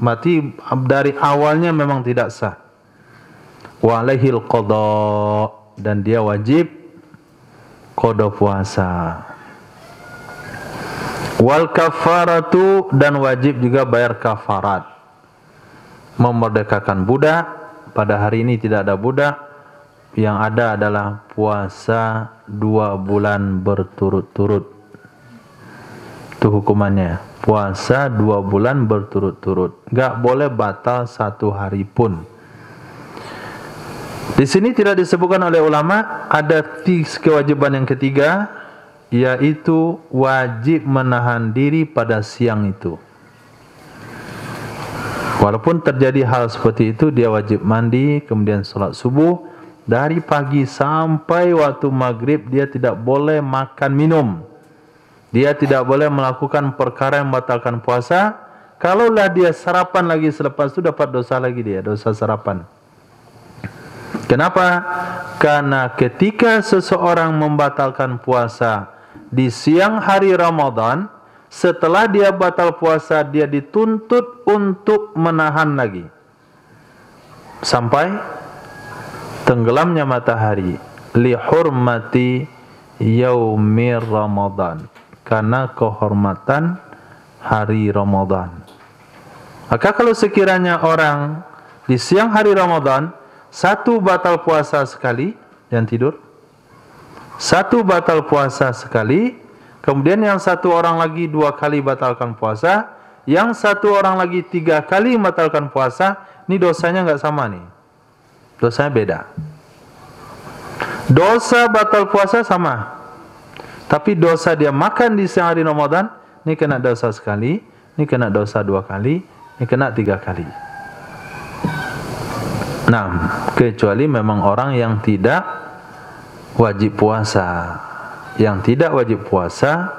Mati dari awalnya memang tidak sah. Wa alaihil qada, dan dia wajib qada puasa. Wal kafaratu, dan wajib juga bayar kafarat. memerdekakan budak. Pada hari ini tidak ada budak, yang ada adalah puasa 2 bulan berturut-turut. Itu hukumannya, puasa 2 bulan berturut-turut, gak boleh batal 1 hari pun. Di sini tidak disebutkan oleh ulama. Ada kewajiban yang ketiga, yaitu wajib menahan diri pada siang itu. Walaupun terjadi hal seperti itu, dia wajib mandi, kemudian sholat subuh. Dari pagi sampai waktu maghrib dia tidak boleh makan minum. Dia tidak boleh melakukan perkara yang membatalkan puasa. Kalaulah dia sarapan lagi selepas itu, dapat dosa lagi dia, dosa sarapan. Kenapa? Karena ketika seseorang membatalkan puasa di siang hari Ramadan, setelah dia batal puasa, dia dituntut untuk menahan lagi sampai tenggelamnya matahari, li hurmati yaumir Ramadan, karena kehormatan hari Ramadan. Maka kalau sekiranya orang di siang hari Ramadan, 1 batal puasa sekali dan tidur, 1 batal puasa sekali, kemudian yang 1 orang lagi 2 kali batalkan puasa, yang 1 orang lagi 3 kali batalkan puasa, ini dosanya nggak sama nih. Dosanya beda. Dosa batal puasa sama, tapi dosa dia makan di siang hari Ramadan, ini kena dosa sekali, ini kena dosa 2 kali, ini kena 3 kali. Nah, kecuali memang orang yang tidak wajib puasa. Yang tidak wajib puasa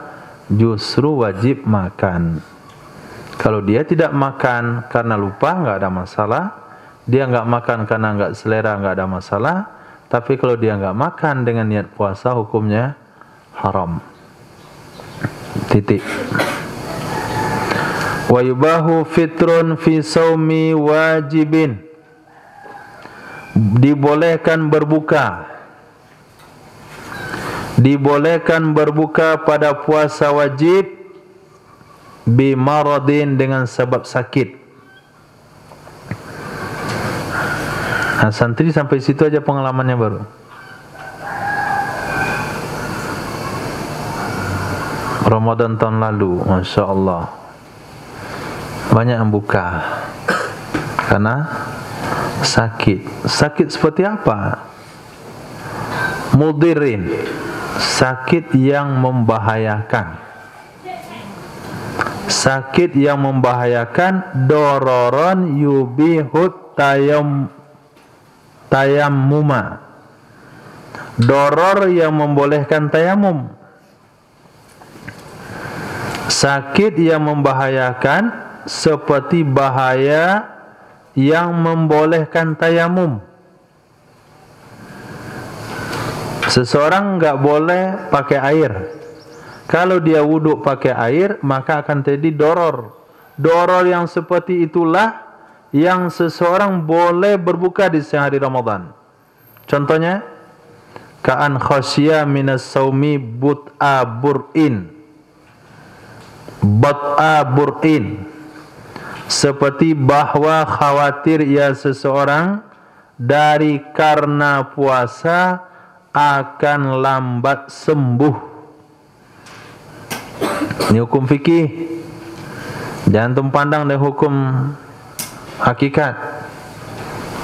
justru wajib makan. Kalau dia tidak makan karena lupa, nggak ada masalah. Dia nggak makan karena nggak selera, nggak ada masalah. Tapi kalau dia nggak makan dengan niat puasa, hukumnya haram. Titik. Wa yubahu fitrun fi saumi wajibin. Dibolehkan berbuka. Dibolehkan berbuka pada puasa wajib bimaradin, dengan sebab sakit. Nah, santri sampai situ aja pengalamannya baru. Ramadan tahun lalu, Masya Allah, banyak yang buka karena sakit. Sakit seperti apa? Mudirin, sakit yang membahayakan. Sakit yang membahayakan. Dororon yubihut tayammuma, doror yang membolehkan tayamum. Sakit yang membahayakan seperti bahaya yang membolehkan tayamum. Seseorang enggak boleh pakai air. Kalau dia wuduk pakai air, maka akan terjadi doror. Doror yang seperti itulah yang seseorang boleh berbuka di siang hari Ramadan. Contohnya, ka'an khasya minas saumi but'a bur'in. But'a bur'in, seperti bahwa khawatir ia seseorang dari karena puasa akan lambat sembuh. Ini hukum fikih. Jangan tumpandang dengan hukum hakikat.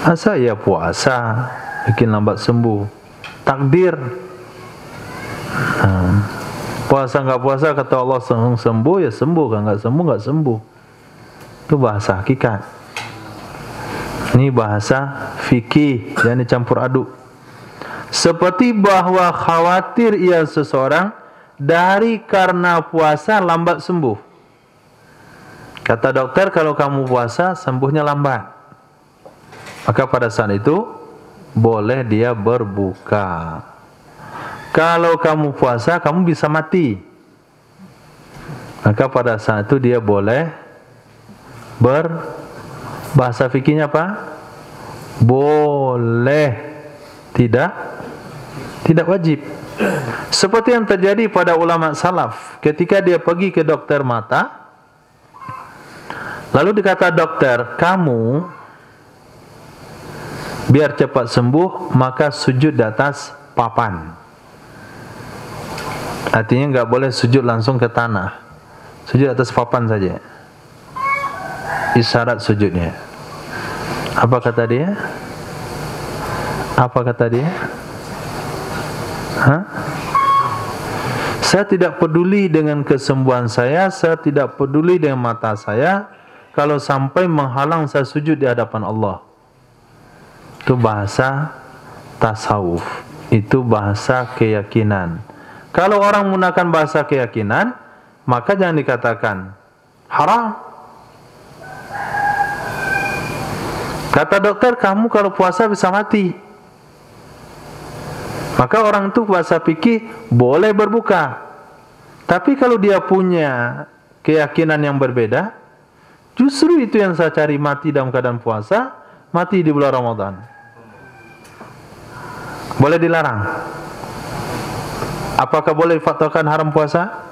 Masa ya puasa bikin lambat sembuh? Takdir. Puasa nggak puasa, kata Allah sembuh ya sembuh, kalau nggak sembuh nggak sembuh. Itu bahasa hakikat. Ini bahasa fikih, jangan dicampur aduk. Seperti bahwa khawatir ia seseorang dari karena puasa lambat sembuh. Kata dokter, kalau kamu puasa sembuhnya lambat, maka pada saat itu boleh dia berbuka. Kalau kamu puasa, kamu bisa mati, maka pada saat itu dia boleh bahasa fikihnya apa? Boleh, tidak wajib. Seperti yang terjadi pada ulama salaf, ketika dia pergi ke dokter mata, lalu dikata dokter, kamu biar cepat sembuh, maka sujud di atas papan. Artinya nggak boleh sujud langsung ke tanah, sujud atas papan saja. Isyarat sujudnya. Apa kata dia? Apa kata dia? Saya tidak peduli dengan kesembuhan saya tidak peduli dengan mata saya, kalau sampai menghalang saya sujud di hadapan Allah. Itu bahasa tasawuf, itu bahasa keyakinan. Kalau orang menggunakan bahasa keyakinan, maka jangan dikatakan haram. Kata dokter, kamu kalau puasa bisa mati. Maka orang itu bahasa fikih boleh berbuka. Tapi kalau dia punya keyakinan yang berbeda, justru itu yang saya cari, mati dalam keadaan puasa, mati di bulan Ramadan. Boleh dilarang? Apakah boleh difatwakan haram puasa?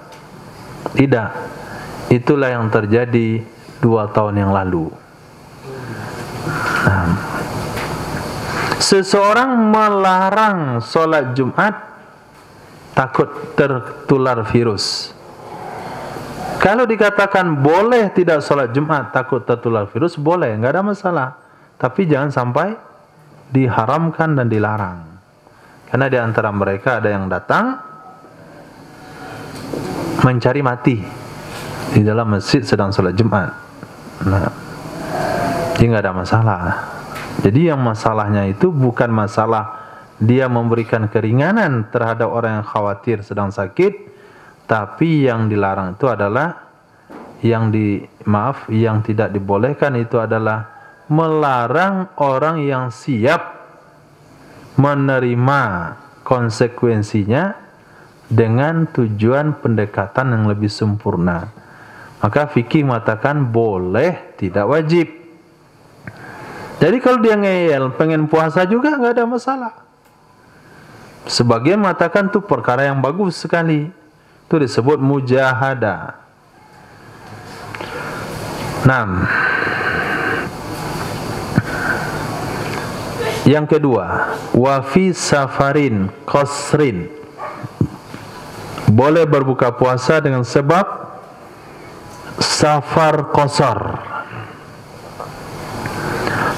Tidak. Itulah yang terjadi 2 tahun yang lalu. Seseorang melarang sholat Jumat takut tertular virus. Kalau dikatakan boleh tidak sholat Jumat takut tertular virus, boleh, nggak ada masalah. Tapi jangan sampai diharamkan dan dilarang. Karena di antara mereka ada yang datang mencari mati di dalam masjid sedang sholat Jumat. Nah, ini nggak ada masalah. Jadi yang masalahnya itu bukan masalah dia memberikan keringanan terhadap orang yang khawatir sedang sakit, tapi yang dilarang itu adalah yang tidak dibolehkan itu adalah melarang orang yang siap menerima konsekuensinya dengan tujuan pendekatan yang lebih sempurna. Maka fikih mengatakan boleh, tidak wajib. Jadi kalau dia ngeyel, pengen puasa juga nggak ada masalah. Sebagian mengatakan itu perkara yang bagus sekali. Itu disebut mujahadah. 6. Yang kedua, wa fi safarin qasrin. Boleh berbuka puasa dengan sebab safar qasar.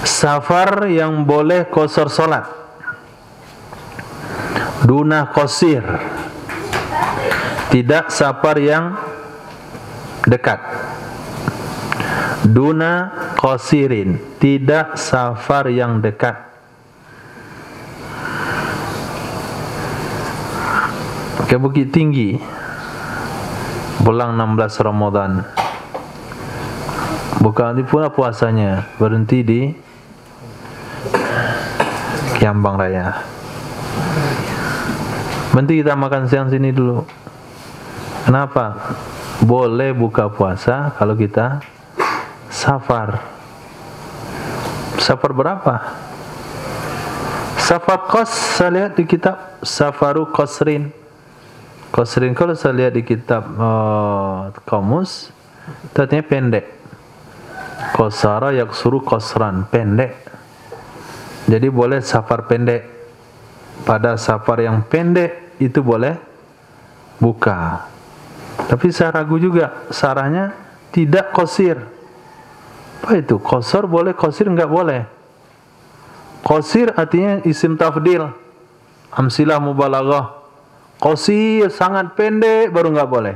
Safar yang boleh qasar salat. Duna qasir. Tidak safar yang dekat. Duna qasirin. Tidak safar yang dekat. Ke Bukit Tinggi pulang 16 Ramadan, bukan pula puasanya, berhenti di Kiambang Raya. Berhenti kita makan siang sini dulu. Kenapa? Boleh buka puasa kalau kita safar. Safar berapa? Safar qas, saya lihat di kitab Safaru Qasrin. Qasrin kalau saya lihat di kitab kamus, artinya pendek. Qasara yaksuru qasran, pendek. Jadi boleh safar pendek. Pada safar yang pendek itu boleh buka. Tapi saya ragu juga, sarahnya tidak qasir. Apa itu? Qasar boleh, qasir enggak boleh. Qasir artinya isim tafdil, amsilah mubalaghah. Qasir sangat pendek baru enggak boleh.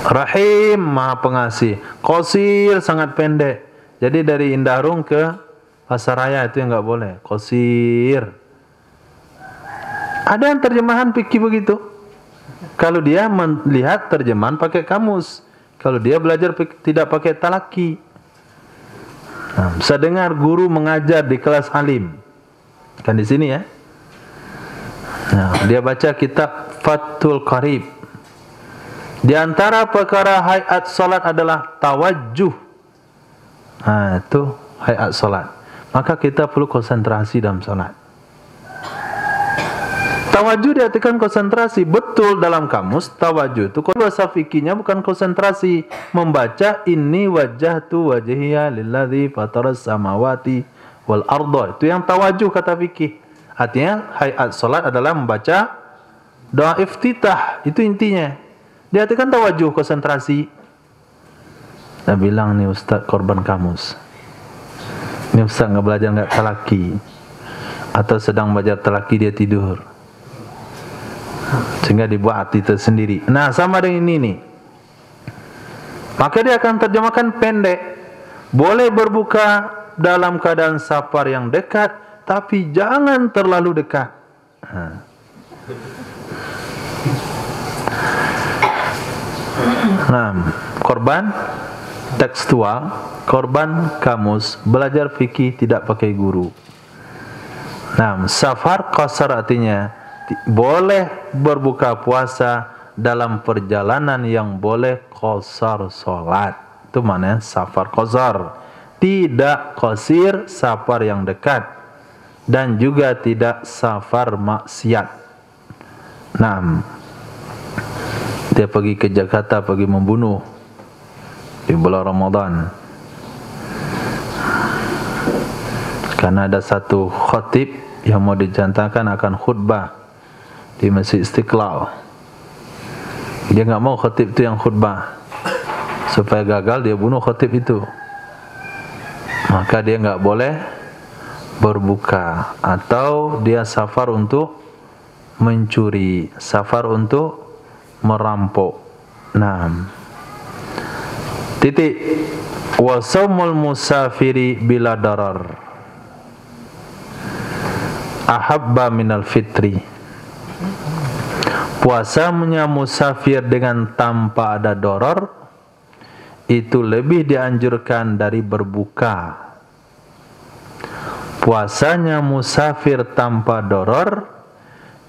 Rahim maha pengasih. Qasir sangat pendek. Jadi dari Indarung ke Pasaraya itu yang enggak boleh. Qasir. Ada yang terjemahan fikih begitu. Kalau dia melihat terjemahan pakai kamus. Kalau dia belajar tidak pakai talaki. Nah, saya dengar guru mengajar di kelas alim. Kan di sini ya. Nah, dia baca kitab Fathul Qarib. Di antara perkara hayat salat adalah tawajjuh. Nah, itu hayat salat. Maka kita perlu konsentrasi dalam salat. Tawajuh diartikan konsentrasi. Betul, dalam kamus tawajuh itu bahasa fikihnya bukan konsentrasi, membaca inni wajjahtu wajhiya lilladzi fataras samawati wal arda. Itu yang tawajuh kata fikih. Artinya hayat salat adalah membaca doa iftitah, itu intinya. Diartikan tawajuh, konsentrasi. Nah, bilang nih Ustaz korban kamus. Ini Ustaz nggak belajar nggak talaki, atau sedang belajar talaki dia tidur, sehingga dibuat arti tersendiri. Nah, sama dengan ini nih. Maka dia akan terjemahkan pendek. Boleh berbuka dalam keadaan safar yang dekat, tapi jangan terlalu dekat. Nah, korban tekstual, korban kamus, belajar fikih tidak pakai guru. Nah, safar qasar artinya boleh berbuka puasa dalam perjalanan yang boleh qasar salat. Itu mana safar qasar. Tidak qasir safar yang dekat, dan juga tidak safar maksiat. Nah, dia pergi ke Jakarta, pergi membunuh di bulan Ramadan, karena ada satu khatib yang mau dijantakan akan khutbah di Masjid Istiqlal. Dia nggak mau khatib itu yang khutbah, supaya gagal dia bunuh khatib itu. Maka dia nggak boleh berbuka, atau dia safar untuk mencuri, safar untuk merampok. Nah, titik. Wa shaumul musafiri bila darar ahabba minal fitri. Puasanya musafir dengan tanpa ada doror itu lebih dianjurkan dari berbuka. Puasanya musafir tanpa doror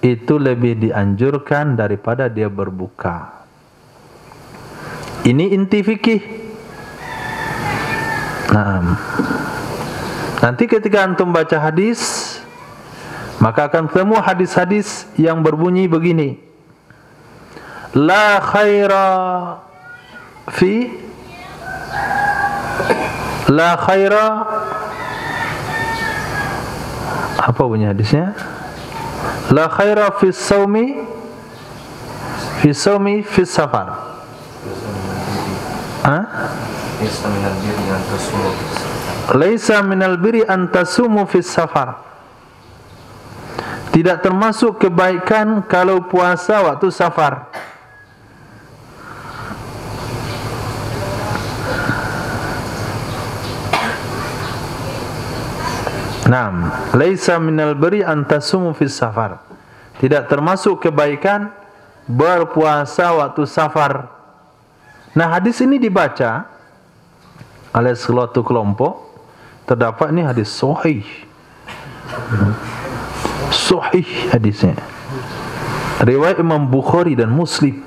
itu lebih dianjurkan daripada dia berbuka. Ini inti fikih. Nah, nanti ketika antum baca hadis, maka akan ketemu hadis-hadis yang berbunyi begini. La khaira fi apa bunyi hadisnya? La khaira fi saumi fi safar. Laisa minal birri an tasumu fi safar. Tidak termasuk kebaikan kalau puasa waktu safar. Naam, laisa minal birri an tasumu fi safar. Tidak termasuk kebaikan berpuasa waktu safar. Nah, hadis ini dibaca oleh suatu kelompok, terdapat ini hadis sahih. Sahih hadisnya. Riwayat Imam Bukhari dan Muslim.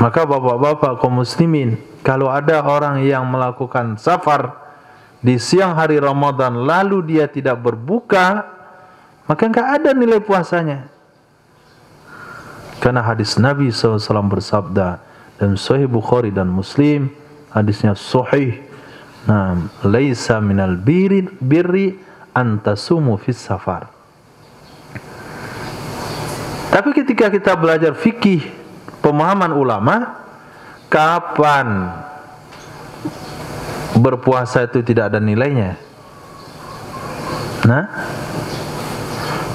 Maka bapak-bapak kaum muslimin, kalau ada orang yang melakukan safar di siang hari Ramadan lalu dia tidak berbuka, maka enggak ada nilai puasanya. Karena hadis Nabi SAW bersabda dan Sahih Bukhari dan Muslim, hadisnya sahih. Nah, laisa minal birri an tasumu fis safar. Tapi ketika kita belajar fikih, pemahaman ulama, kapan berpuasa itu tidak ada nilainya? Nah,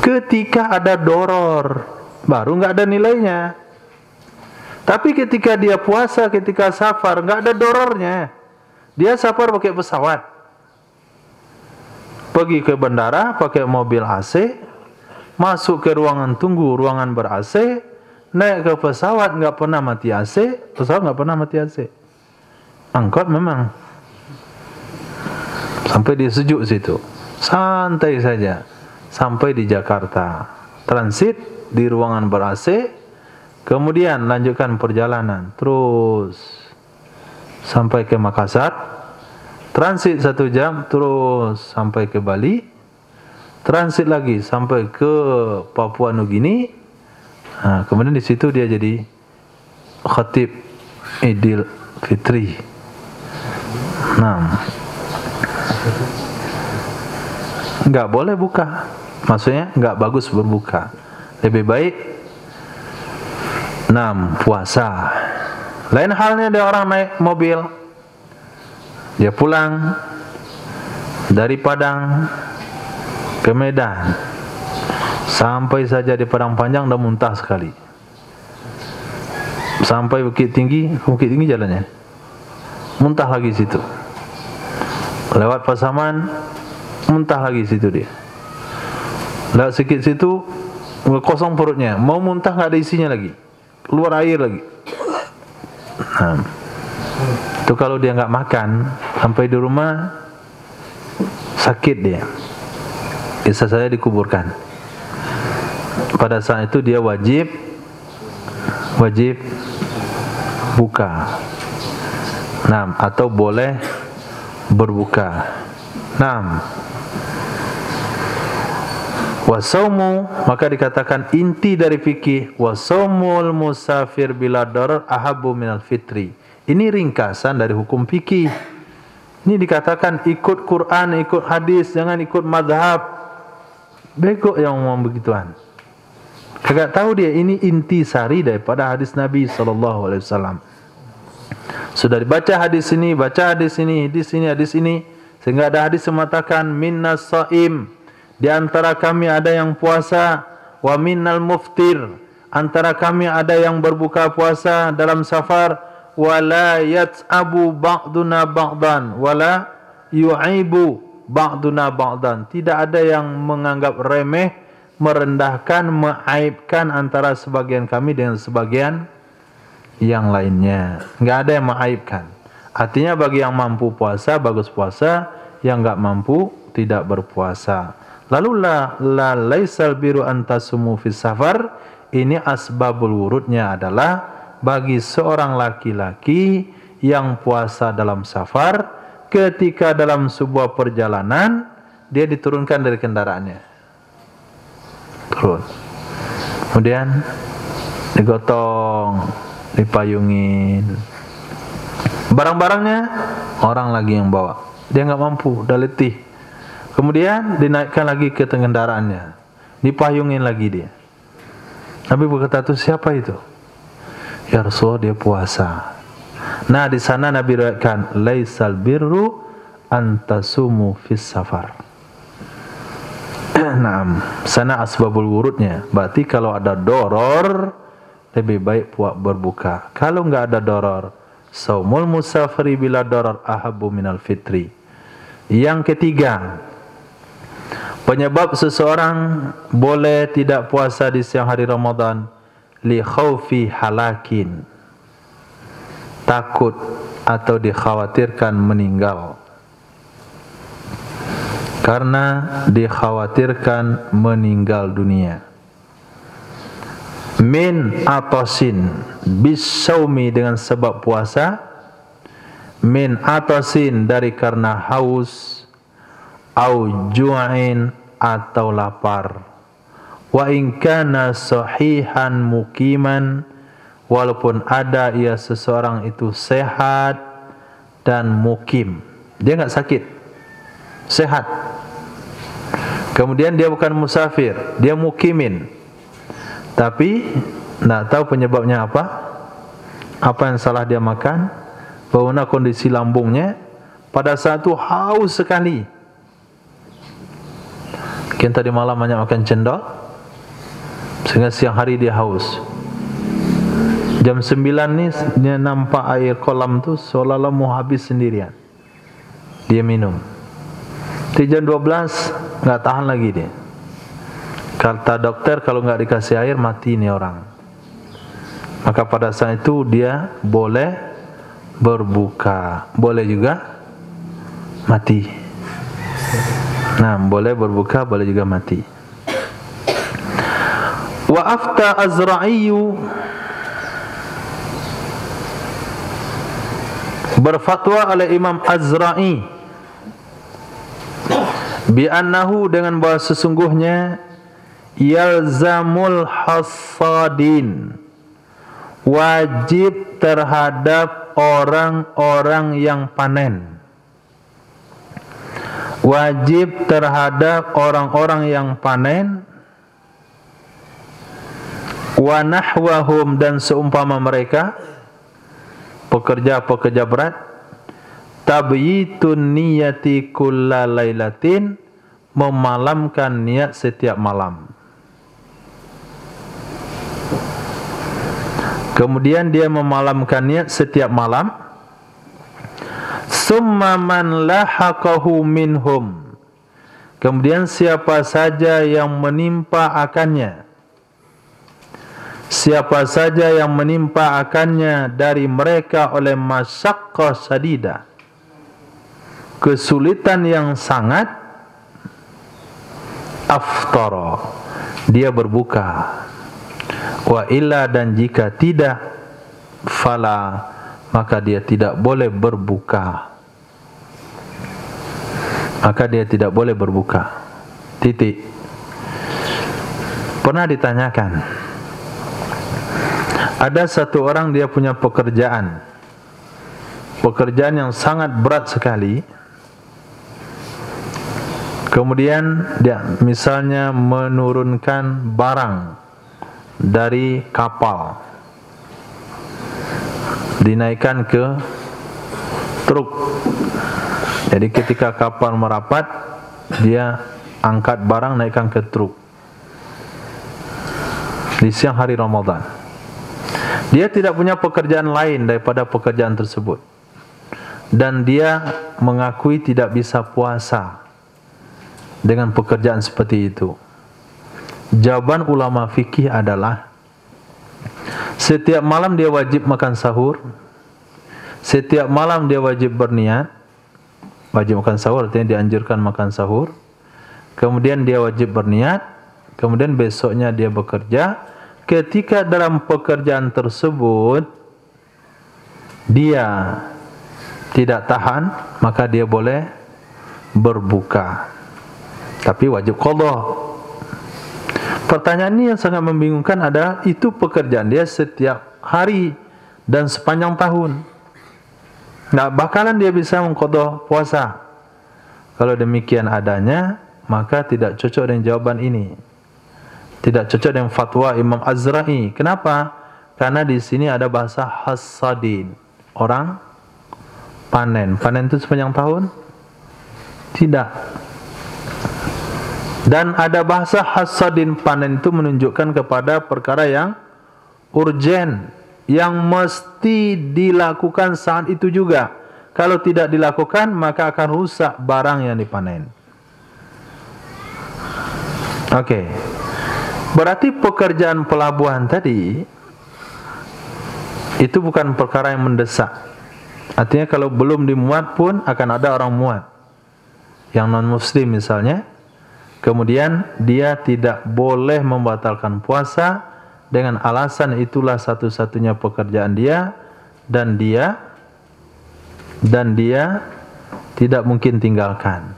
ketika ada doror, baru nggak ada nilainya. Tapi ketika dia puasa, ketika safar, nggak ada dorornya. Dia safar pakai pesawat, pergi ke bandara pakai mobil AC, masuk ke ruangan tunggu, ruangan ber-AC, naik ke pesawat nggak pernah mati AC, pesawat nggak pernah mati AC. Angkot memang sampai di sejuk situ, santai saja sampai di Jakarta, transit di ruangan ber-AC. Kemudian lanjutkan perjalanan terus sampai ke Makassar, transit 1 jam terus sampai ke Bali, transit lagi sampai ke Papua Nugini. Kemudian di situ dia jadi khatib Idul Fitri. Nggak boleh buka, maksudnya nggak bagus berbuka, lebih baik puasa. Lain halnya ada orang naik mobil, dia pulang dari Padang ke Medan, sampai saja di Padang Panjang udah muntah sekali, sampai Bukit Tinggi jalannya muntah lagi situ, lewat Pasaman muntah lagi situ dia, lewat sedikit situ kosong perutnya, mau muntah nggak ada isinya lagi, keluar air lagi. Itu kalau dia nggak makan sampai di rumah sakit dia, bisa saja dikuburkan. Pada saat itu dia wajib buka. Atau boleh berbuka. Wasaumu, maka dikatakan inti dari fikih, wasaumul musafir bila darar ahabbu minal fitri. Ini ringkasan dari hukum fikih. Ini dikatakan ikut Quran, ikut hadis, jangan ikut madhab. Bego yang ngomong begituan. Kagak tahu dia ini inti sari daripada hadis Nabi SAW. Sudah dibaca hadis ini, hadis ini, sehingga ada hadis yang mengatakan minnas shaim, di antara kami ada yang puasa, wa minnal muftir, antara kami ada yang berbuka puasa dalam safar, wala yat'abu ba'duna ba'dan, wala yu'ibu ba'duna ba'dan. Tidak ada yang menganggap remeh, merendahkan, mengaibkan antara sebagian kami dengan sebagian yang lainnya. Enggak ada yang mengaibkan. Artinya bagi yang mampu puasa bagus puasa, yang enggak mampu tidak berpuasa. Lalu la laisal biru antasumu fis safar, ini asbabul wurudnya adalah bagi seorang laki-laki yang puasa dalam safar, ketika dalam sebuah perjalanan dia diturunkan dari kendaraannya, turun, kemudian digotong, dipayungin, barang-barangnya orang lagi yang bawa, dia nggak mampu, udah letih, kemudian dinaikkan lagi ke kendaraannya, dipayungin lagi dia. Nabi berkata, itu siapa itu? Ya Rasulullah, dia puasa. Nah, di sana Nabi riwayatkan laisal birru antasumu fis safar. Sana asbabul wurudnya. Berarti kalau ada doror lebih baik berbuka. Kalau enggak ada doror, saumul musafiri bila doror ahabbu minal fitri. Yang ketiga, penyebab seseorang boleh tidak puasa di siang hari Ramadan, li khaufi halakin, takut atau dikhawatirkan meninggal. Karena dikhawatirkan meninggal dunia. Min atasin bisaumi, dengan sebab puasa. Min atasin, dari karena haus. Au ju'in, atau lapar. Wa in kana sahihan muqiman, walaupun ada ia seseorang itu sehat dan mukim, dia enggak sakit, sehat. Kemudian dia bukan musafir, dia mukimin, tapi enggak tahu penyebabnya apa yang salah dia makan, bagaimana kondisi lambungnya, pada saat itu haus sekali. Mungkin tadi malam banyak makan cendol, sehingga siang hari dia haus. Jam 9 nih dia nampak air kolam tu seolah-olah mau habis sendirian. Dia minum. Di jam 12 enggak tahan lagi dia. Kata dokter kalau enggak dikasih air mati nih orang. Maka pada saat itu dia boleh berbuka, boleh juga mati. Nah, boleh berbuka, boleh juga mati. Wa afta Azra'iyu, berfatwa oleh Imam Azra'i. Bi annahu, dengan bahwa sesungguhnya yalzamul hasadin, wajib terhadap orang-orang yang panen, wajib terhadap orang-orang yang panen, wa nahwahum, dan seumpama mereka, pekerja-pekerja berat, tabyitun niyati kulla lailatin, memalamkan niat setiap malam. Kemudian dia memalamkan niat setiap malam. Summa man lahaqahu minhum, kemudian siapa saja yang menimpa akannya, siapa saja yang menimpa akannya dari mereka oleh masyaqqah sadidah, kesulitan yang sangat, aftara, dia berbuka. Wa illa, dan jika tidak, fala, maka dia tidak boleh berbuka. Maka dia tidak boleh berbuka. Titik. Pernah ditanyakan, ada satu orang, dia punya pekerjaan yang sangat berat sekali. Kemudian dia misalnya menurunkan barang dari kapal, dinaikkan ke truk. Jadi ketika kapal merapat, dia angkat barang, naikkan ke truk di siang hari Ramadan. Dia tidak punya pekerjaan lain daripada pekerjaan tersebut, dan dia mengakui tidak bisa puasa dengan pekerjaan seperti itu. Jawaban ulama fikih adalah, setiap malam dia wajib makan sahur, setiap malam dia wajib berniat. Wajib makan sahur artinya dianjurkan makan sahur. Kemudian dia wajib berniat, kemudian besoknya dia bekerja. Ketika dalam pekerjaan tersebut dia tidak tahan, maka dia boleh berbuka, tapi wajib qadha. Pertanyaan ini yang sangat membingungkan adalah, itu pekerjaan dia setiap hari dan sepanjang tahun, nggak bakalan dia bisa mengqadha puasa. Kalau demikian adanya, maka tidak cocok dengan jawaban ini, tidak cocok dengan fatwa Imam Azra'i. Kenapa? Karena di sini ada bahasa hasadin, orang panen. Panen itu sepanjang tahun? Tidak. Dan ada bahasa hasadin, panen itu menunjukkan kepada perkara yang urgen, yang mesti dilakukan saat itu juga. Kalau tidak dilakukan, maka akan rusak barang yang dipanen. Oke. Berarti pekerjaan pelabuhan tadi itu bukan perkara yang mendesak. Artinya kalau belum dimuat pun akan ada orang muat, yang non muslim misalnya. Kemudian dia tidak boleh membatalkan puasa dengan alasan itulah satu-satunya pekerjaan dia, dan dia tidak mungkin tinggalkan.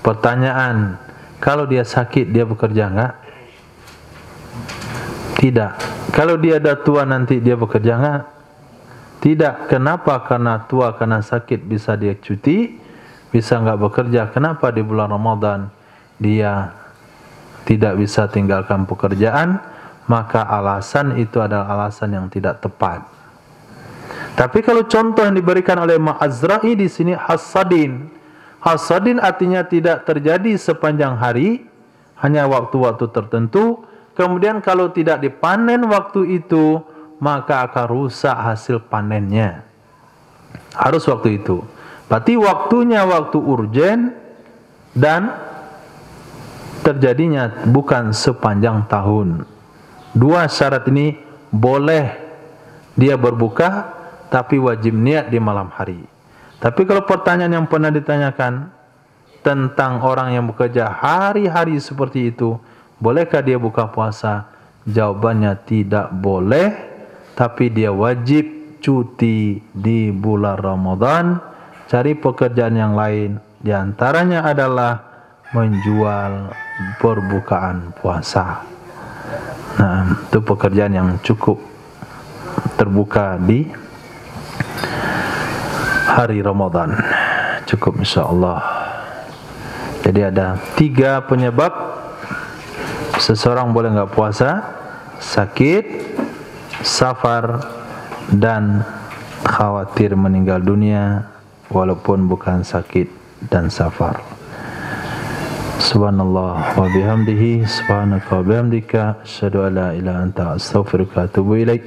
Pertanyaan, kalau dia sakit dia bekerja enggak? Tidak. Kalau dia dah tua nanti dia bekerja enggak? Tidak. Kenapa? Karena tua, karena sakit bisa dia cuti, bisa enggak bekerja. Kenapa di bulan Ramadan dia tidak bisa tinggalkan pekerjaan? Maka alasan itu adalah alasan yang tidak tepat. Tapi kalau contoh yang diberikan oleh Ma'azra'i di sini hasadin. Hasadin artinya tidak terjadi sepanjang hari, hanya waktu-waktu tertentu. Kemudian kalau tidak dipanen waktu itu, maka akan rusak hasil panennya. Harus waktu itu. Berarti waktunya waktu urgen dan terjadinya bukan sepanjang tahun. Dua syarat ini boleh dia berbuka, tapi wajib niat di malam hari. Tapi kalau pertanyaan yang pernah ditanyakan tentang orang yang bekerja hari-hari seperti itu, bolehkah dia buka puasa? Jawabannya tidak boleh, tapi dia wajib cuti di bulan Ramadan, cari pekerjaan yang lain. Di antaranya adalah menjual berbukaan puasa. Nah, itu pekerjaan yang cukup terbuka di hari Ramadan. Cukup insyaallah. Jadi ada 3 penyebab seseorang boleh nggak puasa: sakit, safar, dan khawatir meninggal dunia walaupun bukan sakit dan safar. Subhanallah wa bihamdihi, subhanaka wa bihamdika, asyhadu an la ilaha illa anta, astaghfiruka wa atubu ilaik.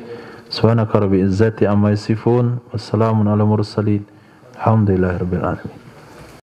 Subhanaka rabbil izzati amma yasifun, wassalamun ala mursalin, alhamdulillahirabbil alamin.